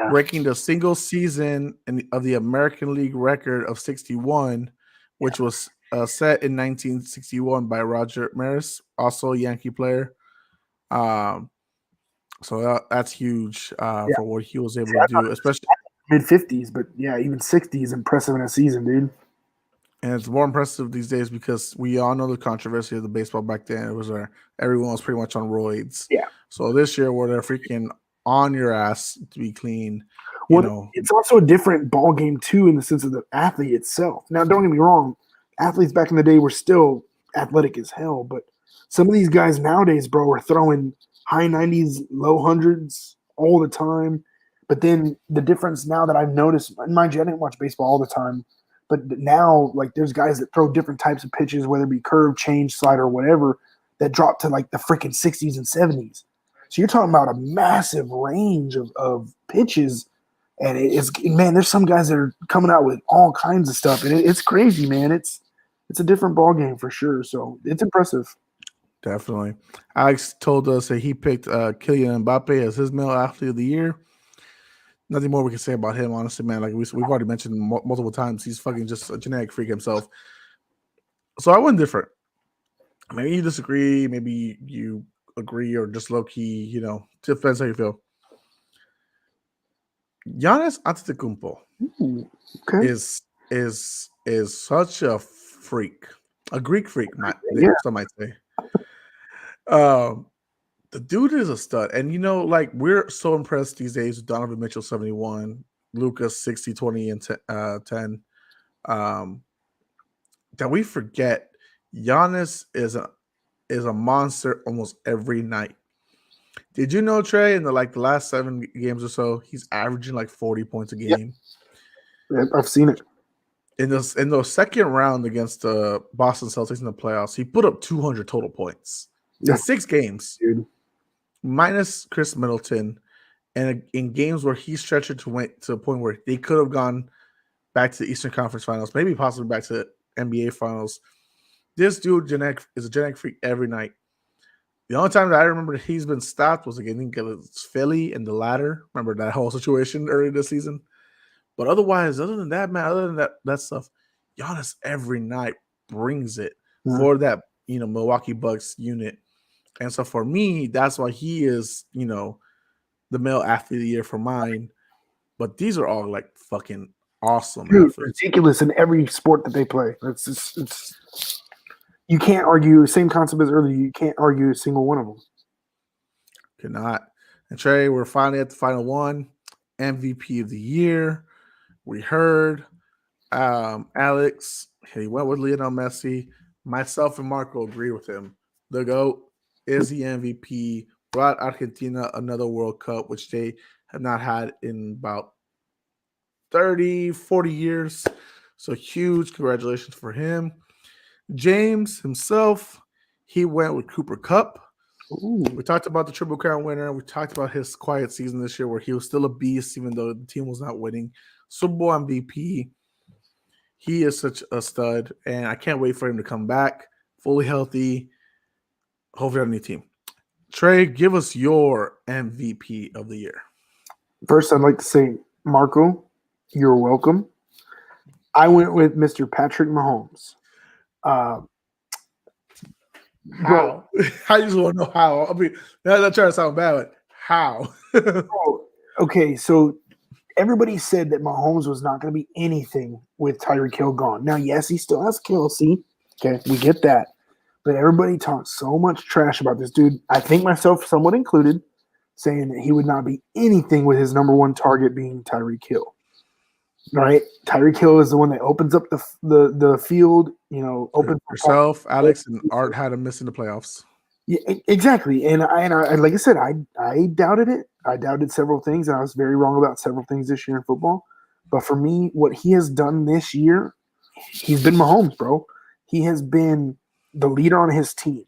breaking the single season of the American League record of 61, which was set in 1961 by Roger Maris, also a Yankee player. So that's huge for what he was able to do, especially mid-50s. But yeah, even 60 is impressive in a season, dude. And it's more impressive these days because we all know the controversy of the baseball back then. It was where everyone was pretty much on roids. Yeah. So this year, where they're freaking on your ass to be clean. It's also a different ball game too, in the sense of the athlete itself. Now, don't get me wrong, athletes back in the day were still athletic as hell, but some of these guys nowadays, bro, are throwing high 90s, low hundreds all the time. But then the difference now that I've noticed, mind you, I didn't watch baseball all the time, but now, like, there's guys that throw different types of pitches, whether it be curve, change, slider, whatever, that drop to like the freaking 60s and 70s. So you're talking about a massive range of pitches, and there's some guys that are coming out with all kinds of stuff, and it's crazy, man. It's a different ball game for sure. So it's impressive. Definitely. Alex told us that he picked Kylian Mbappe as his male athlete of the year. Nothing more we can say about him, honestly, man. Like we've already mentioned multiple times, he's fucking just a genetic freak himself. So I went different. Maybe you disagree, maybe you agree, or just low key, depends how you feel. Giannis Antetokounmpo Ooh, okay. is such a freak, a Greek freak, Yeah. some might say. Um, the dude is a stud, and like we're so impressed these days with Donovan Mitchell 71, Lucas 60, 20, and 10. Um, that we forget Giannis is a monster almost every night. Did you know, Trey, in the last 7 games or so, he's averaging like 40 points a game? Yeah, I've seen it. In the second round against the Boston Celtics in the playoffs, he put up 200 total points in Yeah, 6 games, dude. minus Chris Middleton, and in games where he stretched it to a point where they could have gone back to the Eastern Conference Finals, maybe possibly back to the NBA Finals. This dude is a genetic freak every night. The only time that I remember that he's been stopped was against Philly in the ladder. Remember that whole situation earlier this season? But otherwise, other than that, man, other than that stuff, Giannis every night brings it Yeah. for that, Milwaukee Bucks unit. And so for me, that's why he is, the male athlete of the year for mine. But these are all like fucking awesome Dude, athletes. ridiculous in every sport that they play. It's you can't argue. Same concept as earlier. You can't argue a single one of them. Cannot. And Trey, we're finally at the final one. MVP of the year. We heard Alex, he went with Lionel Messi. Myself and Marco agree with him. The GOAT is the MVP. Brought Argentina another World Cup, which they have not had in about 30, 40 years. So huge congratulations for him. James himself, he went with Cooper Cup. Ooh. We talked about the Triple Crown winner. We talked about his quiet season this year where he was still a beast even though the team was not winning. Super Bowl MVP. He is such a stud, and I can't wait for him to come back fully healthy. Hopefully on a new team. Trey, give us your MVP of the year. First, I'd like to say, Marco, you're welcome. I went with Mr. Patrick Mahomes. How? I just want to know how. I mean, I'm not trying to sound bad, but how? Okay, so everybody said that Mahomes was not going to be anything with Tyreek Hill gone. Now, yes, he still has Kelsey. Okay, we get that. But everybody talked so much trash about this dude. I think myself somewhat included, saying that he would not be anything with his number one target being Tyreek Hill. Right? Tyreek Hill is the one that opens up the field, opens yourself, Alex, and Art had him missing the playoffs. Yeah, exactly. And I like I said, I doubted it. I doubted several things, and I was very wrong about several things this year in football. But for me, what he has done this year, he's been Mahomes, bro. He has been the leader on his team.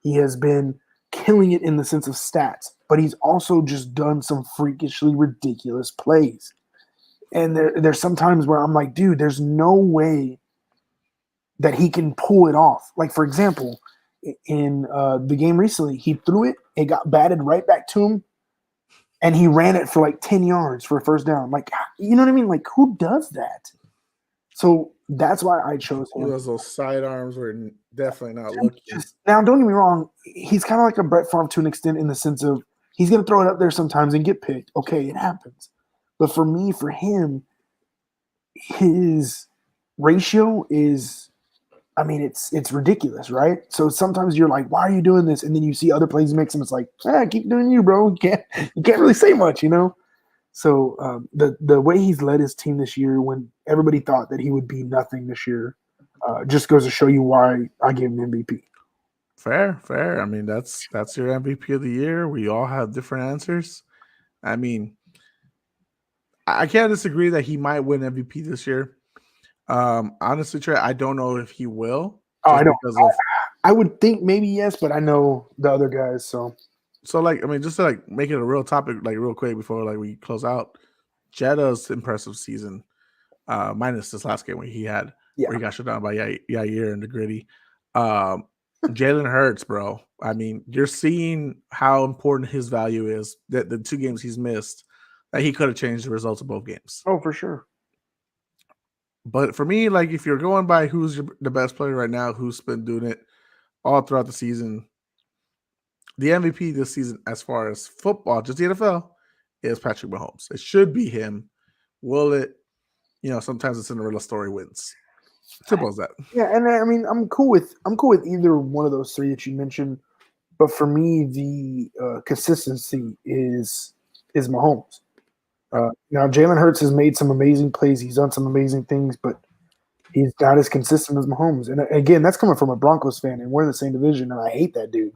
He has been killing it in the sense of stats, but he's also just done some freakishly ridiculous plays. And there's some times where I'm like, dude, there's no way that he can pull it off. Like, for example, in the game recently, he threw it, it got batted right back to him, and he ran it for like 10 yards for a first down. Like, you know what I mean? Like, who does that? So that's why I chose him. Those sidearms were definitely not looking. Now, don't get me wrong. He's kind of like a Brett Favre to an extent in the sense of he's going to throw it up there sometimes and get picked. Okay, it happens. But for me, for him, his ratio is, I mean, it's ridiculous, right? So sometimes you're like, why are you doing this? And then you see other plays he makes, and it's like, keep doing you, bro. You can't really say much, So the way he's led his team this year, when everybody thought that he would be nothing this year, just goes to show you why I gave him MVP. Fair. I mean, that's your MVP of the year. We all have different answers. I mean, I can't disagree that he might win MVP this year. Honestly, Trey, I don't know if he will. I don't. I would think maybe yes, but I know the other guys. So like, I mean, just to make it a real topic, like real quick before we close out. Jetta's impressive season, minus this last game where he got shut down by Yair in the gritty. Jalen Hurts, bro. I mean, you're seeing how important his value is. That the 2 games he's missed, that he could have changed the results of both games. Oh, for sure. But for me, like if you're going by who's the best player right now, who's been doing it all throughout the season, the MVP this season, as far as football, just the NFL, is Patrick Mahomes. It should be him. Will it? Sometimes the Cinderella story wins. Simple as that. Yeah, and I mean, I'm cool with either one of those three that you mentioned. But for me, the consistency is Mahomes. Now, Jalen Hurts has made some amazing plays. He's done some amazing things, but he's not as consistent as Mahomes. And again, that's coming from a Broncos fan, and we're in the same division, and I hate that dude.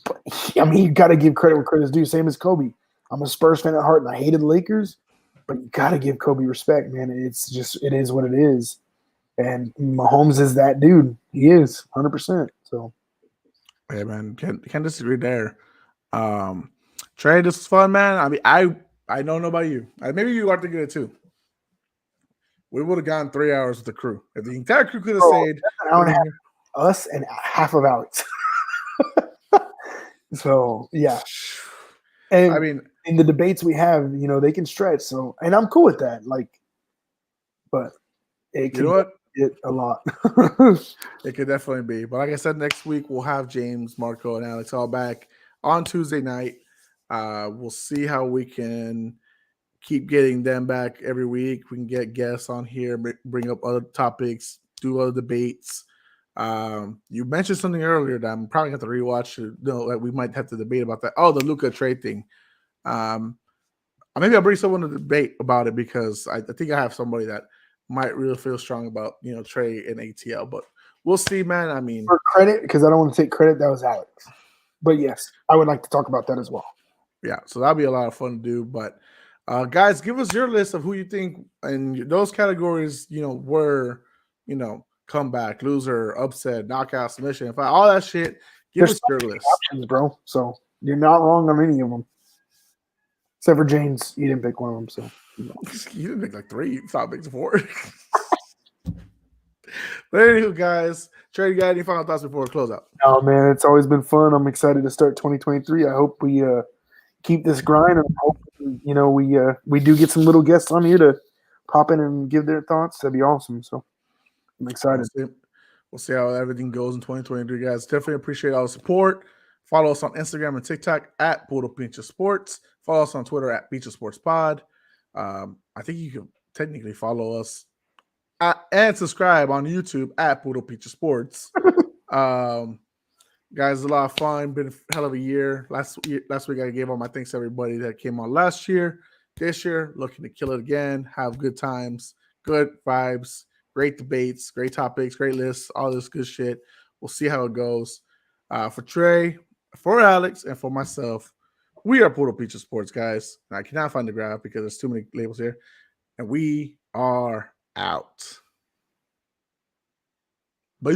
But I mean, you got to give credit where credit's due. Same as Kobe. I'm a Spurs fan at heart, and I hated the Lakers, but you got to give Kobe respect, man. It is what it is. And Mahomes is that dude. He is 100%. So, yeah, man, can't disagree there. Trey, this was fun, man. I mean, I don't know about you. Maybe you are thinking it too. We would have gone 3 hours with the crew. If the entire crew could have stayed, an hour and a half, us and half of Alex. So yeah, and I mean, in the debates we have, they can stretch. So, and I'm cool with that. But it can get a lot. It could definitely be. But like I said, next week we'll have James, Marco, and Alex all back on Tuesday night. We'll see how we can keep getting them back every week. We can get guests on here, bring up other topics, do other debates. You mentioned something earlier that I'm probably going to rewatch. That we might have to debate about that. Oh, the Luka trade thing. Maybe I'll bring someone to debate about it because I think I have somebody that might really feel strong about Trey and ATL. But we'll see, man. I mean, for credit, because I don't want to take credit, that was Alex. But yes, I would like to talk about that as well. Yeah, so that'll be a lot of fun to do. But guys, give us your list of who you think in those categories, were, comeback, loser, upset, knockout, submission, all that shit. Give us your list, options, bro. So you're not wrong on any of them, except for James. You didn't pick one of them, so you didn't pick like 3. You thought picked 4. But anywho, guys, Trey, you got any final thoughts before we close out? Oh man, it's always been fun. I'm excited to start 2023. I hope we keep this grind, and hope we do get some little guests on here to pop in and give their thoughts. That'd be awesome. So I'm excited. We'll see how everything goes in 2023, guys. Definitely appreciate all the support. Follow us on Instagram and TikTok at Puro Pinche Sports. Follow us on Twitter at Pinche Sports Pod. I think you can technically follow us and subscribe on YouTube at Puro Pinche Sports. Guys, a lot of fun. Been a hell of a year. Last week, I gave all my thanks to everybody that came on last year. This year, looking to kill it again. Have good times, good vibes, great debates, great topics, great lists, all this good shit. We'll see how it goes. For Trey, for Alex, and for myself, we are Puro Pinche Sports, guys. And I cannot find the graph because there's too many labels here. And we are out. Bye.